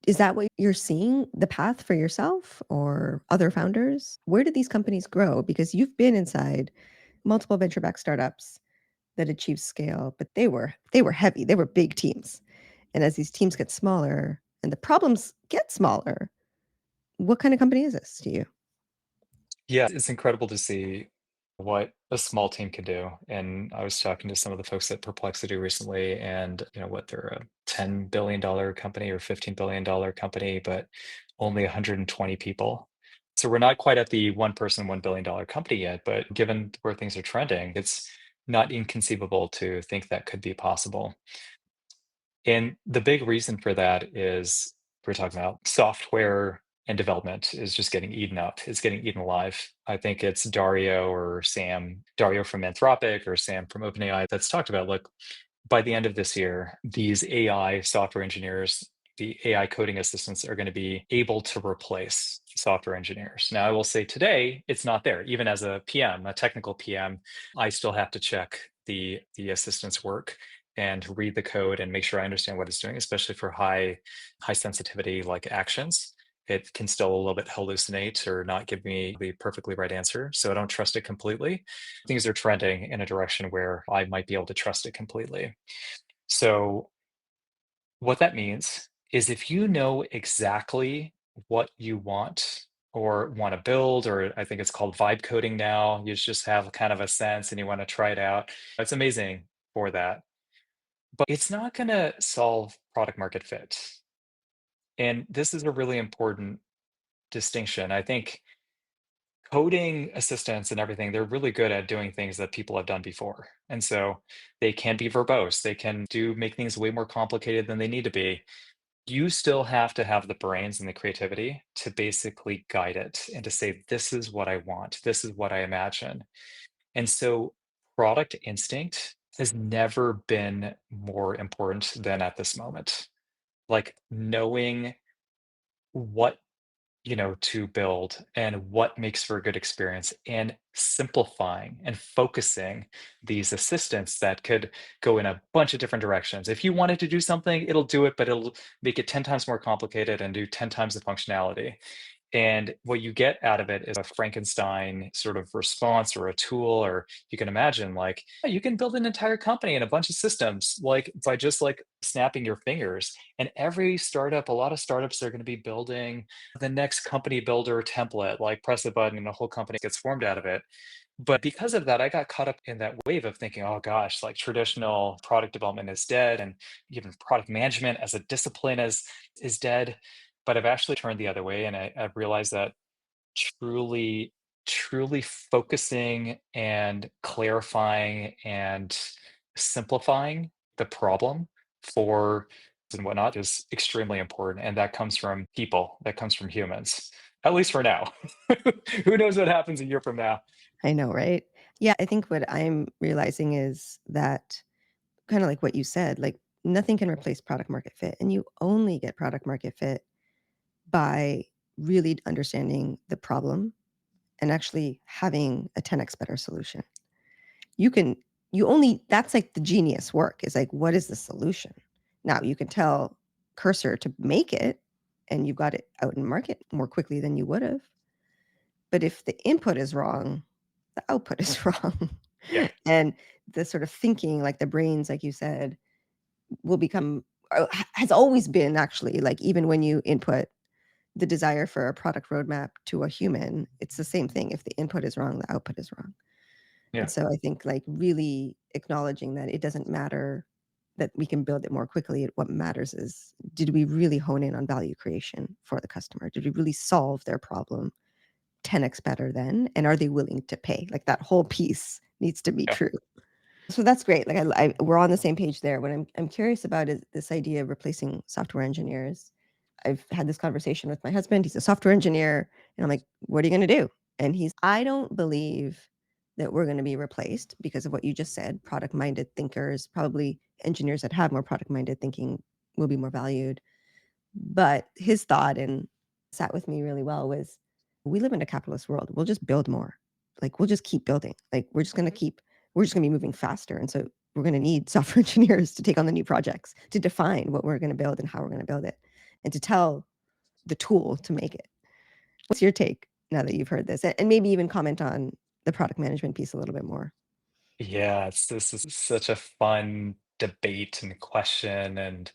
Is that what you're seeing the path for yourself or other founders? Where did these companies grow? Because you've been inside multiple venture-backed startups that achieved scale, but they were heavy. They were big teams. And as these teams get smaller and the problems get smaller, what kind of company is this to you? Yeah, it's incredible to see what a small team can do. And I was talking to some of the folks at Perplexity recently, and what they're a $10 billion company or $15 billion company, but only 120 people. So we're not quite at the one person, $1 billion company yet, but given where things are trending, it's not inconceivable to think that could be possible. And the big reason for that is we're talking about software and development is just getting eaten up. It's getting eaten alive. I think it's Dario from Anthropic or Sam from OpenAI that's talked about, look, by the end of this year, these AI software engineers, the AI coding assistants are going to be able to replace software engineers. Now, I will say today, it's not there. Even as a PM, a technical PM, I still have to check the assistant's work and read the code and make sure I understand what it's doing, especially for high sensitivity like actions. It can still a little bit hallucinate or not give me the perfectly right answer. So I don't trust it completely. Things are trending in a direction where I might be able to trust it completely. So what that means is if you know exactly what you want to build, or I think it's called vibe coding now, you just have kind of a sense and you want to try it out. It's amazing for that, but it's not going to solve product market fit. And this is a really important distinction. I think coding assistants and everything, they're really good at doing things that people have done before. And so they can be verbose. They can make things way more complicated than they need to be. You still have to have the brains and the creativity to basically guide it and to say, this is what I want. This is what I imagine. And so product instinct has never been more important than at this moment. Like knowing what to build and what makes for a good experience and simplifying and focusing these assistants that could go in a bunch of different directions. If you wanted to do something, it'll do it, but it'll make it 10 times more complicated and do 10 times the functionality. And what you get out of it is a Frankenstein sort of response or a tool, or you can imagine like you can build an entire company and a bunch of systems like by just like snapping your fingers. And every startup, a lot of startups are going to be building the next company builder template, like press a button and a whole company gets formed out of it. But because of that, I got caught up in that wave of thinking, oh gosh, like traditional product development is dead, and even product management as a discipline is dead. But I've actually turned the other way, and I've realized that truly focusing and clarifying and simplifying the problem for and whatnot is extremely important. And that comes from people, that comes from humans, at least for now. Who knows what happens a year from now? I know, right? Yeah, I think what I'm realizing is that kinda like what you said, like, nothing can replace product market fit, and you only get product market fit by really understanding the problem and actually having a 10x better solution. You can you only that's like the genius work is like, what is the solution? Now you can tell Cursor to make it, and you got it out in market more quickly than you would've. But if the input is wrong, the output is wrong. Yeah, And the sort of thinking, like the brains, like you said, will become has always been actually like even when you input the desire for a product roadmap to a human, it's the same thing. If the input is wrong, the output is wrong. And yeah, so I think like really acknowledging that it doesn't matter that we can build it more quickly. What matters is did we really hone in on value creation for the customer? Did we really solve their problem 10x better then? And are they willing to pay? Like that whole piece needs to be yeah. true. So that's great. Like we're on the same page there. What I'm curious about is this idea of replacing software engineers. I've had this conversation with my husband. He's a software engineer, and I'm like, "What are you going to do?" And I don't believe that we're going to be replaced because of what you just said. Product-minded thinkers, probably engineers that have more product-minded thinking will be more valued. But his thought and sat with me really well was we live in a capitalist world. We'll just build more. Like we'll just keep building. Like we're just going to be moving faster. And so we're going to need software engineers to take on the new projects, to define what we're going to build and how we're going to build it, and to tell the tool to make it. What's your take now that you've heard this? And maybe even comment on the product management piece a little bit more. Yeah, this is such a fun debate and question, and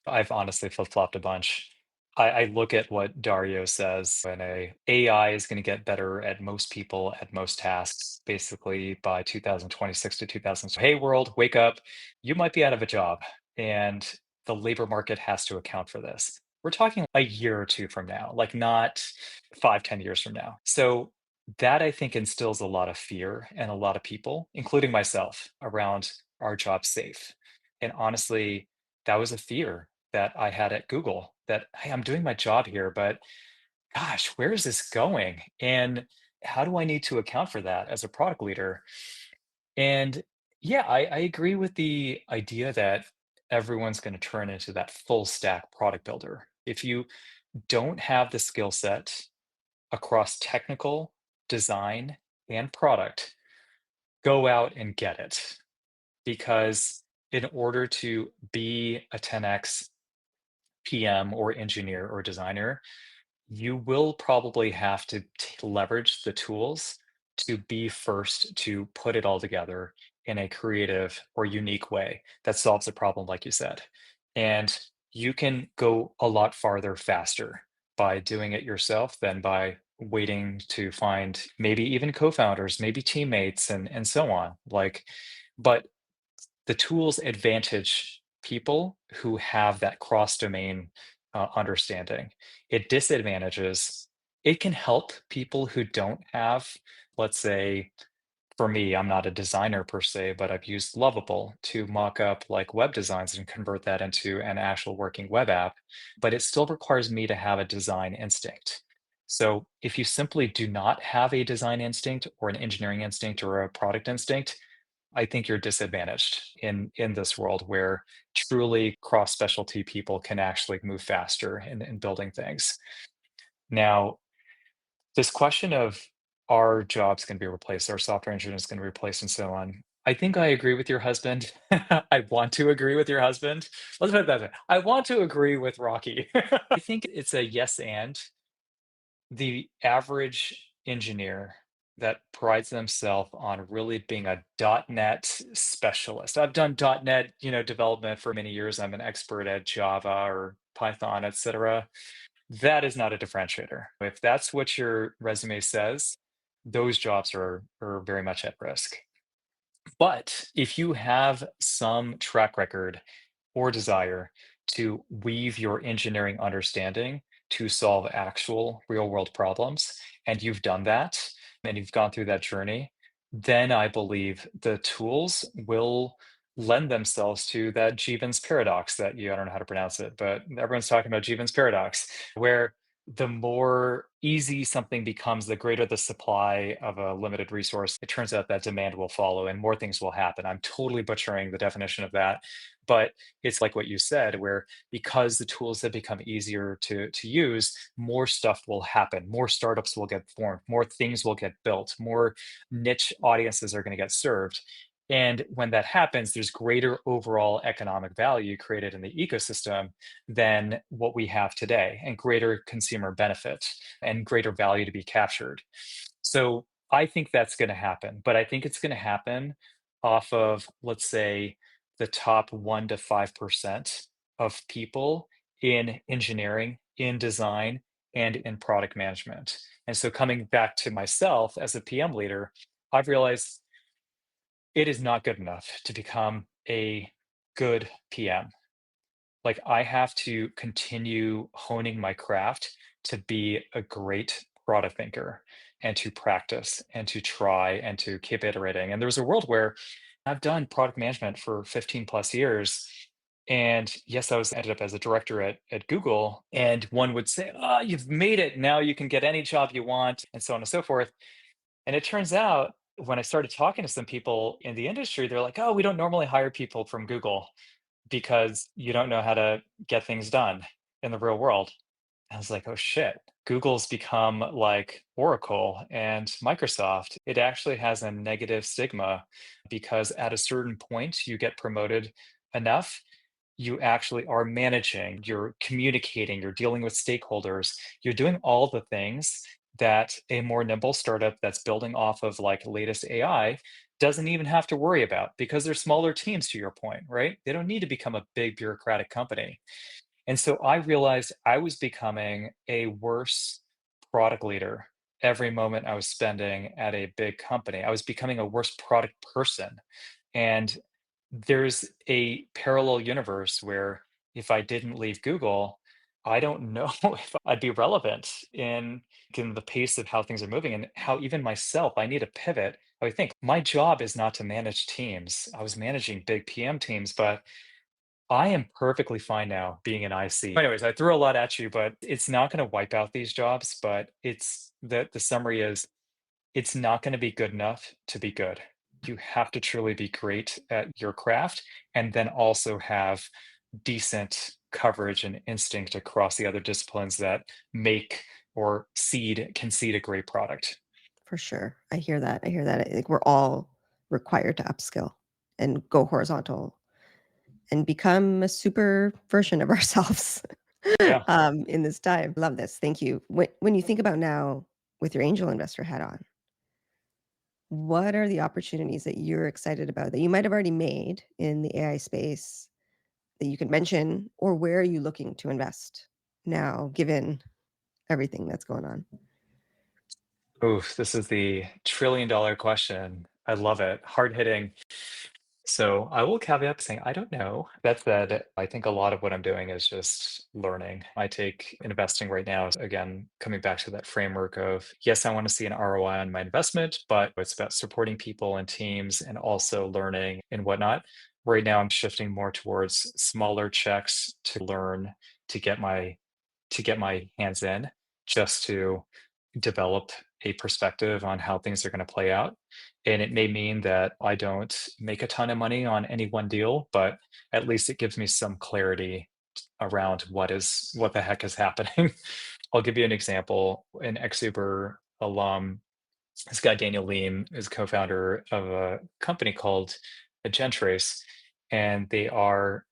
I've honestly flip-flopped a bunch. I look at what Dario says, and a AI is going to get better at most people at most tasks, basically by 2026 to 2000. So, hey, world, wake up! You might be out of a job, and the labor market has to account for this. We're talking a year or two from now, like not 5, 10 years from now. So that I think instills a lot of fear in a lot of people, including myself, around our job safe. And honestly, that was a fear that I had at Google that, hey, I'm doing my job here, but gosh, where is this going? And how do I need to account for that as a product leader? And yeah, I agree with the idea that everyone's going to turn into that full stack product builder. If you don't have the skill set across technical, design, and product, go out and get it. Because in order to be a 10x PM or engineer or designer, you will probably have to leverage the tools to be first to put it all together in a creative or unique way that solves a problem, like you said. And you can go a lot farther faster by doing it yourself than by waiting to find maybe even co-founders, maybe teammates, and so on. Like, but the tools advantage people who have that cross-domain understanding. It disadvantages, it can help people who don't have, let's say, for me, I'm not a designer per se, but I've used Lovable to mock up like web designs and convert that into an actual working web app, but it still requires me to have a design instinct. So if you simply do not have a design instinct or an engineering instinct or a product instinct, I think you're disadvantaged in this world where truly cross specialty people can actually move faster in building things. Now, this question of are jobs going to be replaced, are software engineers going to be replaced, and so on. I think I agree with your husband. I want to agree with your husband. Let's put it that way. I want to agree with Rocky. I think it's a yes and. the average engineer that prides themselves on really being a .NET specialist. I've done .NET, development for many years. I'm an expert at Java or Python, etc. That is not a differentiator. If that's what your resume says, those jobs are very much at risk. But if you have some track record or desire to weave your engineering understanding to solve actual real world problems, and you've done that and you've gone through that journey, then I believe the tools will lend themselves to that Jevons paradox that I don't know how to pronounce it, but everyone's talking about Jevons paradox, where the more easy something becomes, the greater the supply of a limited resource. It turns out that demand will follow and more things will happen. I'm totally butchering the definition of that, but it's like what you said, where because the tools have become easier to use, more stuff will happen, more startups will get formed, more things will get built, more niche audiences are going to get served. And when that happens, there's greater overall economic value created in the ecosystem than what we have today, and greater consumer benefit and greater value to be captured. So I think that's going to happen, but I think it's going to happen off of, let's say, the top 1 to 5% of people in engineering, in design, and in product management. And so coming back to myself as a PM leader, I've realized it is not good enough to become a good PM. Like, I have to continue honing my craft to be a great product thinker and to practice and to try and to keep iterating. And there's a world where I've done product management for 15 plus years. And yes, I was ended up as a director at Google. And one would say, oh, you've made it. Now you can get any job you want, and so on and so forth. And it turns out when I started talking to some people in the industry, they're like, oh, we don't normally hire people from Google because you don't know how to get things done in the real world. I was like, oh shit. Google's become like Oracle and Microsoft. It actually has a negative stigma because at a certain point, you get promoted enough, you actually are managing, you're communicating, you're dealing with stakeholders, you're doing all the things that a more nimble startup that's building off of like latest AI doesn't even have to worry about because they're smaller teams, to your point, right? They don't need to become a big bureaucratic company. And so I realized I was becoming a worse product leader every moment I was spending at a big company. I was becoming a worse product person. And there's a parallel universe where if I didn't leave Google, I don't know if I'd be relevant in the pace of how things are moving and how even myself, I need to pivot. I think my job is not to manage teams. I was managing big PM teams, but I am perfectly fine now being an IC. Anyways, I threw a lot at you, but it's not going to wipe out these jobs. But it's the summary is it's not going to be good enough to be good. You have to truly be great at your craft and then also have decent coverage and instinct across the other disciplines that make or can seed a great product. For sure. I hear that. I hear that. I think we're all required to upskill and go horizontal and become a super version of ourselves Yeah. in this time. Love this. Thank you. When you think about now with your angel investor hat on, what are the opportunities that you're excited about that you might have already made in the AI space that you could mention, or where are you looking to invest now, given everything that's going on? Oof, this is the $1 trillion question. I love it. Hard hitting. So I will caveat saying I don't know. That said, I think a lot of what I'm doing is just learning. I take investing right now, as, again, coming back to that framework of yes, I want to see an ROI on my investment, but it's about supporting people and teams and also learning and whatnot. Right now, I'm shifting more towards smaller checks to learn to get my hands in, just to develop a perspective on how things are going to play out. And it may mean that I don't make a ton of money on any one deal, but at least it gives me some clarity around what the heck is happening. I'll give you an example. An Exuber alum, this guy Daniel Leem, is co-founder of a company called Agentrace, and they are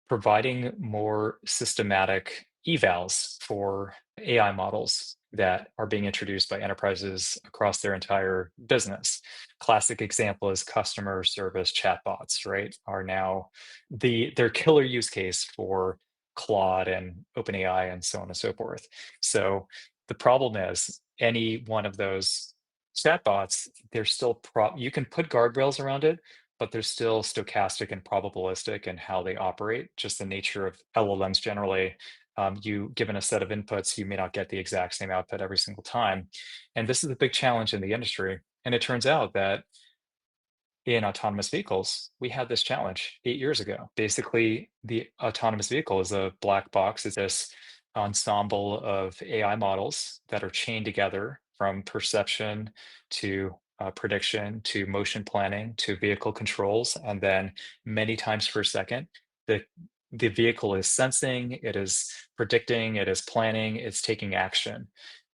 providing more systematic evals for AI models. that are being introduced by enterprises across their entire business. Classic example is customer service chatbots, right? Are now their killer use case for Claude and OpenAI and so on and so forth. So the problem is any one of those chatbots, they're still you can put guardrails around it, but they're still stochastic and probabilistic in how they operate. Just the nature of LLMs generally, you given a set of inputs, you may not get the exact same output every single time. And this is a big challenge in the industry. And it turns out that in autonomous vehicles, we had this challenge 8 years ago. Basically, the autonomous vehicle is a black box. It's this ensemble of AI models that are chained together from perception to prediction to motion planning to vehicle controls. And then many times per second, the the vehicle is sensing, it is predicting, it is planning, it's taking action.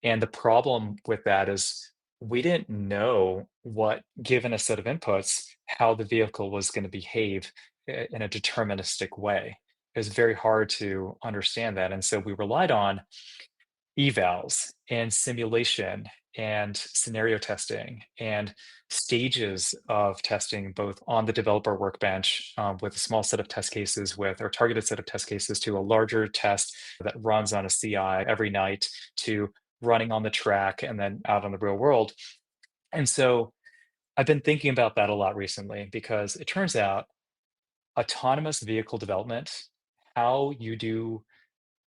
And the problem with that is we didn't know what, given a set of inputs, how the vehicle was going to behave in a deterministic way. It was very hard to understand that. And so we relied on evals and simulation and scenario testing and stages of testing, both on the developer workbench with a small set of test cases with or targeted set of test cases to a larger test that runs on a CI every night to running on the track and then out on the real world. And so I've been thinking about that a lot recently because it turns out autonomous vehicle development, how you do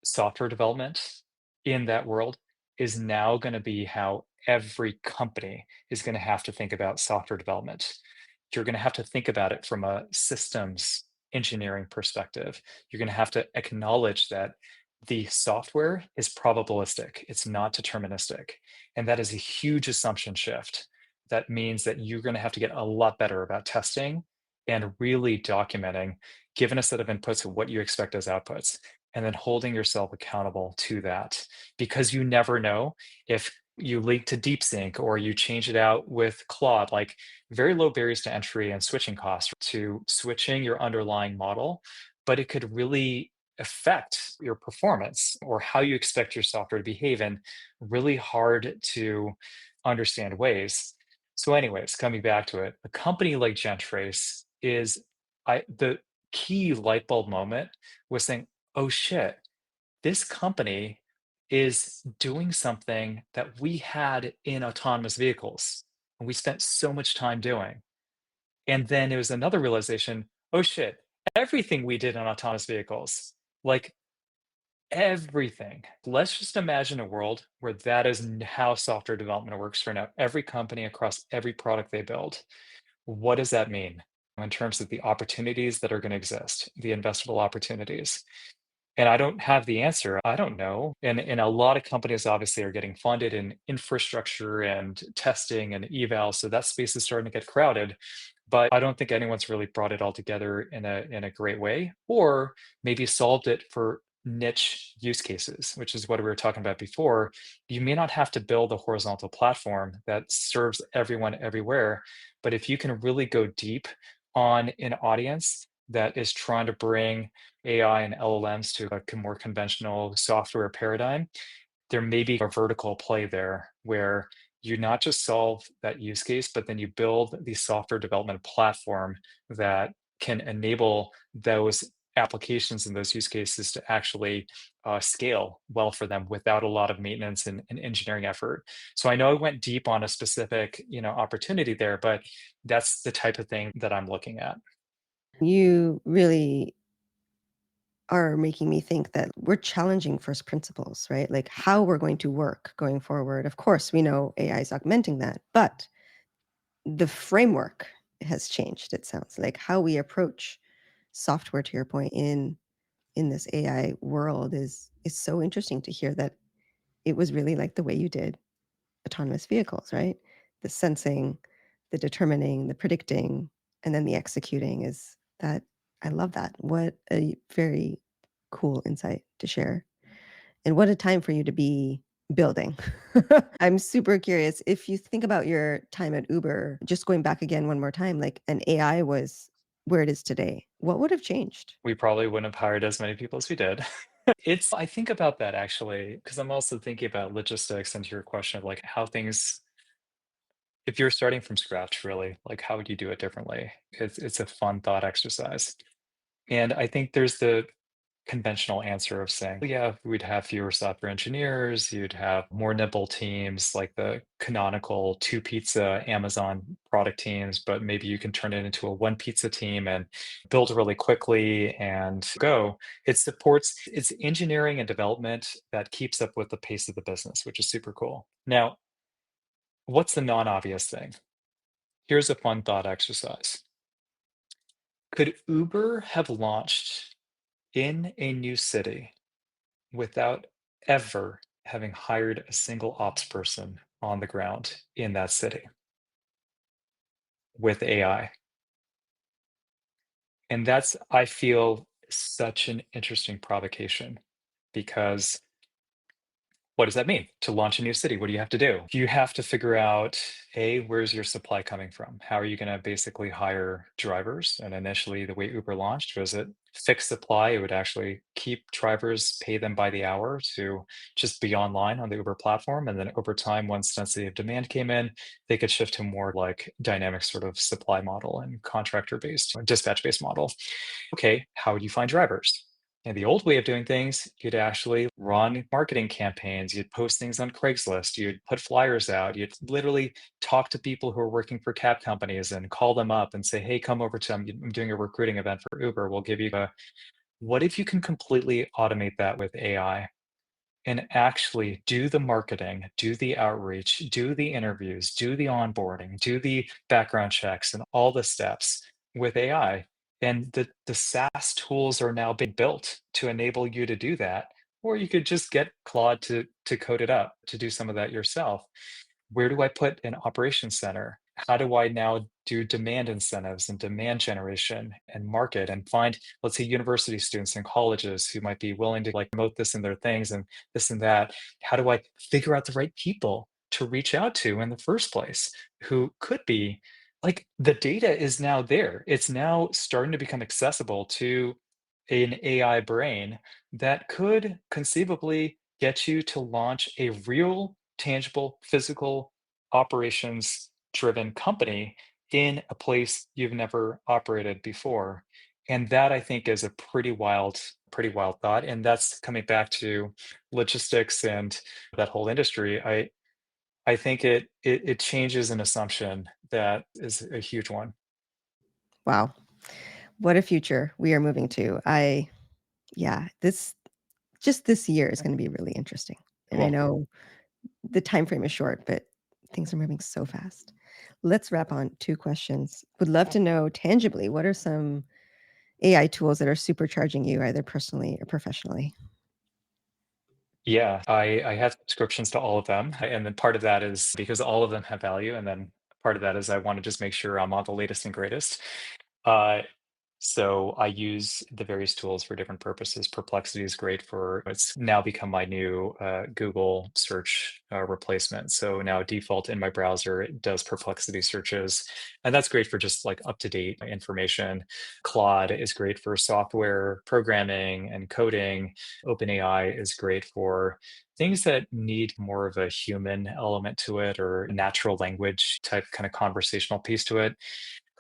software development in that world is now going to be how every company is going to have to think about software development. You're going to have to think about it from a systems engineering perspective. You're going to have to acknowledge that the software is probabilistic, it's not deterministic. And that is a huge assumption shift. That means that you're going to have to get a lot better about testing and really documenting, given a set of inputs, what you expect as outputs and then holding yourself accountable to that because you never know if you leak to DeepSync or you change it out with Claude, like very low barriers to entry and switching costs to switching your underlying model, but it could really affect your performance or how you expect your software to behave in really hard to understand ways. So, anyways, coming back to it, a company like Gentrace is the key light bulb moment was saying, oh shit, this company is doing something that we had in autonomous vehicles and we spent so much time doing. And then it was another realization, oh shit, everything we did on autonomous vehicles, like everything. Let's just imagine a world where that is how software development works for now. Every company across every product they build. What does that mean in terms of the opportunities that are going to exist, the investable opportunities? And I don't have the answer. I don't know. And a lot of companies obviously are getting funded in infrastructure and testing and eval. So that space is starting to get crowded. But I don't think anyone's really brought it all together in a great way, or maybe solved it for niche use cases, which is what we were talking about before. You may not have to build a horizontal platform that serves everyone everywhere, but if you can really go deep on an audience that is trying to bring AI and LLMs to a more conventional software paradigm, there may be a vertical play there where you not just solve that use case, but then you build the software development platform that can enable those applications and those use cases to actually scale well for them without a lot of maintenance and engineering effort. So I know I went deep on a specific, opportunity there, but that's the type of thing that I'm looking at. You really are making me think that we're challenging first principles, right? Like how we're going to work going forward. Of course, we know AI is augmenting that, but the framework has changed, it sounds like how we approach software to your point in this AI world is so interesting to hear that it was really like the way you did autonomous vehicles, right? The sensing, the determining, the predicting, and then the executing is that I love that. What a very cool insight to share. And what a time for you to be building. I'm super curious if you think about your time at Uber, just going back again one more time, like an AI was where it is today, what would have changed? We probably wouldn't have hired as many people as we did. I think about that actually, because I'm also thinking about logistics and to your question of like how things, if you're starting from scratch, really, like how would you do it differently? It's a fun thought exercise. And I think there's the conventional answer of saying, "Well, yeah, we'd have fewer software engineers, you'd have more nimble teams like the canonical two pizza Amazon product teams, but maybe you can turn it into a one pizza team and build really quickly and go." It's engineering and development that keeps up with the pace of the business, which is super cool. Now, what's the non-obvious thing? Here's a fun thought exercise. Could Uber have launched in a new city without ever having hired a single ops person on the ground in that city with AI? And that's, I feel, such an interesting provocation because what does that mean to launch a new city? What do you have to do? You have to figure out A, where's your supply coming from? How are you going to basically hire drivers? And initially, the way Uber launched was it fixed supply. It would actually keep drivers, pay them by the hour to just be online on the Uber platform. And then over time, once density of demand came in, they could shift to more like dynamic sort of supply model and contractor based, dispatch based model. Okay, how would you find drivers? In the old way of doing things, you'd actually run marketing campaigns, you'd post things on Craigslist, you'd put flyers out, you'd literally talk to people who are working for cab companies and call them up and say, hey, come over to, I'm doing a recruiting event for Uber. We'll give you a, what if you can completely automate that with AI? And actually do the marketing, do the outreach, do the interviews, do the onboarding, do the background checks and all the steps with AI. And the SaaS tools are now being built to enable you to do that. Or you could just get Claude to code it up to do some of that yourself. Where do I put an operations center? How do I now do demand incentives and demand generation and market and find, let's say, university students and colleges who might be willing to like promote this in their things and this and that? How do I figure out the right people to reach out to in the first place who could be like the data is now there. It's now starting to become accessible to an AI brain that could conceivably get you to launch a real tangible, physical, operations driven company in a place you've never operated before. And that I think is a pretty wild thought. And that's coming back to logistics and that whole industry. I think it changes an assumption that is a huge one. Wow. What a future we are moving to. Yeah, this year is gonna be really interesting. And I Cool. know the time frame is short, but things are moving so fast. Let's wrap on 2 questions. Would love to know tangibly, what are some AI tools that are supercharging you either personally or professionally? Yeah, I have subscriptions to all of them, and then part of that is because all of them have value, and then part of that is I wanna just make sure I'm on the latest and greatest. Uh, so I use the various tools for different purposes. Perplexity is great for it's now become my new Google search replacement. So now default in my browser, it does Perplexity searches. And that's great for just like up to date information. Claude is great for software programming and coding. OpenAI is great for things that need more of a human element to it or natural language type kind of conversational piece to it.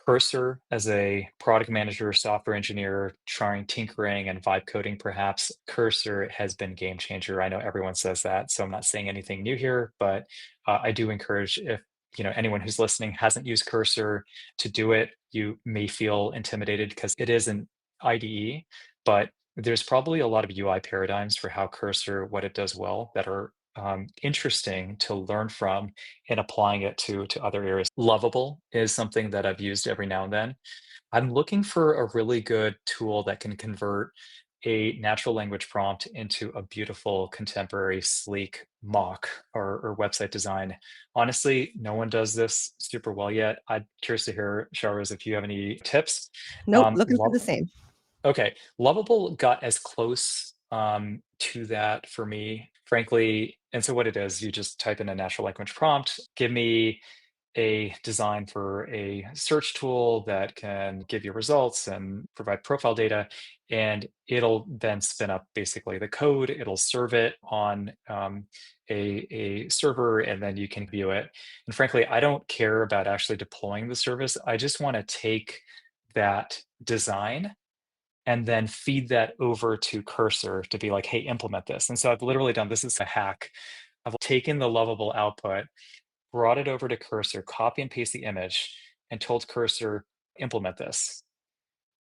Cursor as a product manager, software engineer, trying tinkering and vibe coding perhaps, Cursor has been game changer. I know everyone says that, so I'm not saying anything new here, but I do encourage if anyone who's listening hasn't used Cursor to do it. You may feel intimidated because it is an IDE, but there's probably a lot of UI paradigms for how Cursor, what it does well, that are interesting to learn from and applying it to other areas. Lovable is something that I've used every now and then. I'm looking for a really good tool that can convert a natural language prompt into a beautiful, contemporary, sleek mock or website design. Honestly, no one does this super well yet. I'm curious to hear, Shahruz, if you have any tips. Nope, Um, looking for the Lo- same. Okay, Lovable got as close, to that for me, frankly, and so what it is, you just type in a natural language prompt, "Give me a design for a search tool that can give you results and provide profile data. And it'll then spin up basically the code, it'll serve it on a server, and then you can view it. And frankly, I don't care about actually deploying the service. I just want to take that design and then feed that over to Cursor to be like, hey, implement this. And so I've literally done this is a hack. I've taken the lovable output, brought it over to Cursor, copy and paste the image, and told Cursor, implement this.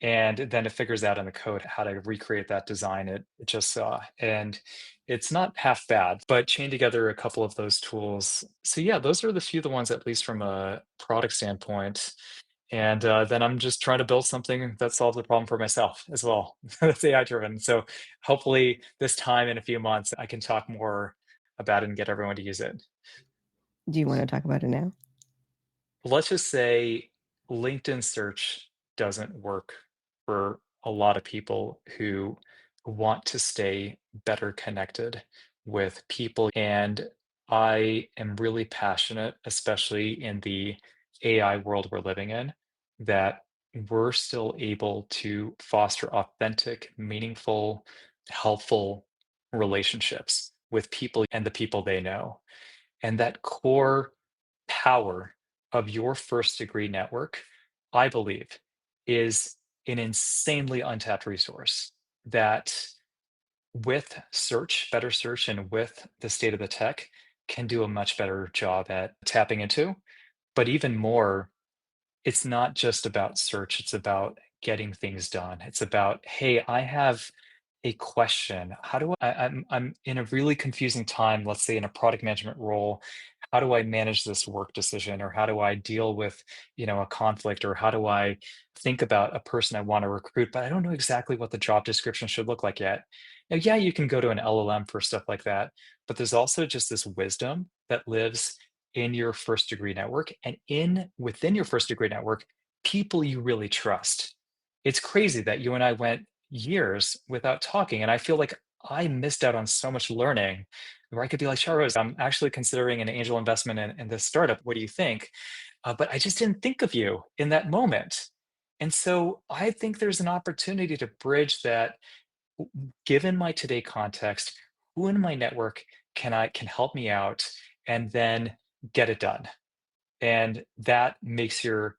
And then it figures out in the code how to recreate that design it just saw. And it's not half bad, but chain together a couple of those tools. So yeah, those are the few the ones, at least from a product standpoint. And then I'm just trying to build something that solves the problem for myself as well. That's AI driven. So hopefully this time in a few months, I can talk more about it and get everyone to use it. Do you want to talk about it now? Let's just say LinkedIn search doesn't work for a lot of people who want to stay better connected with people. And I am really passionate, especially in the AI world we're living in, that we're still able to foster authentic, meaningful, helpful relationships with people and the people they know. And that core power of your first degree network, I believe, is an insanely untapped resource that with search, better search, and with the state of the tech can do a much better job at tapping into. But even more, it's not just about search, it's about getting things done. It's about, hey, I have a question. How do I'm in a really confusing time, let's say in a product management role. How do I manage this work decision, or how do I deal with, a conflict, or how do I think about a person I want to recruit, but I don't know exactly what the job description should look like yet. Now, yeah, you can go to an LLM for stuff like that, but there's also just this wisdom that lives in your first degree network, and in within your first degree network, people you really trust. It's crazy that you and I went years without talking, and I feel like I missed out on so much learning where I could be like, Shahrose, I'm actually considering an angel investment in this startup. What do you think? But I just didn't think of you in that moment. And so I think there's an opportunity to bridge that. Given my today context, who in my network can help me out and then get it done. And that makes your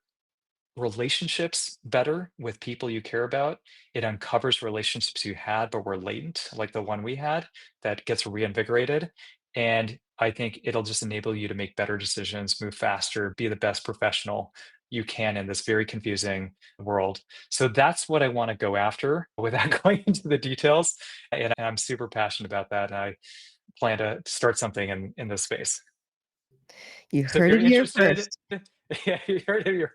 relationships better with people you care about. It uncovers relationships you had but were latent, like the one we had, that gets reinvigorated. And I think it'll just enable you to make better decisions, move faster, be the best professional you can in this very confusing world. So that's what I want to go after without going into the details. And I'm super passionate about that. And I plan to start something in this space. You So if heard you're it here interested, first. yeah, you heard it here.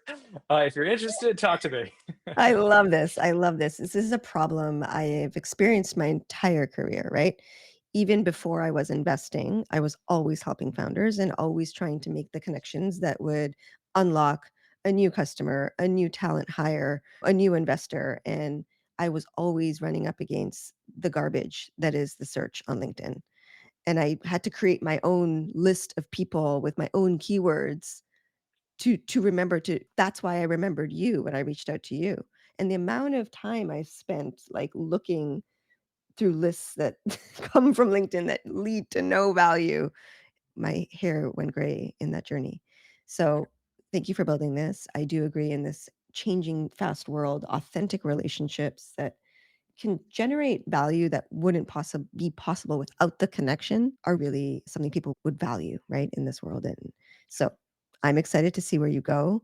If you're interested, talk to me. I love this. I love this. This is a problem I've experienced my entire career, right? Even before I was investing, I was always helping founders and always trying to make the connections that would unlock a new customer, a new talent hire, a new investor. And I was always running up against the garbage that is the search on LinkedIn. And I had to create my own list of people with my own keywords to remember to that's why I remembered you when I reached out to you. And the amount of time I've spent, like, looking through lists that come from LinkedIn that lead to no value, my hair went gray in that journey. So, thank you for building this. I do agree in this changing fast world, authentic relationships that can generate value that wouldn't be possible without the connection are really something people would value, right, in this world. And so I'm excited to see where you go.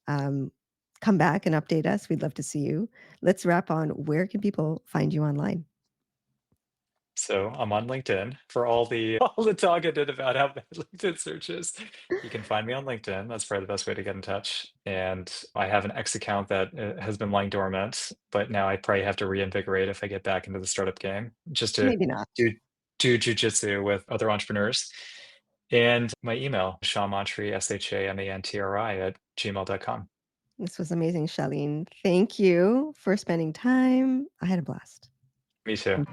Um, Come back and update us. We'd love to see you. Let's wrap on where can people find you online? So I'm on LinkedIn for all the all the talk I did about how bad LinkedIn search is. You can find me on LinkedIn. That's probably the best way to get in touch. And I have an X account that has been lying dormant, but now I probably have to reinvigorate if I get back into the startup game, just to Maybe not. do do jujitsu with other entrepreneurs. And my email, Shamantri, SHAMANTRI at gmail.com. This was amazing, Shalin. Thank you for spending time. I had a blast. Me too.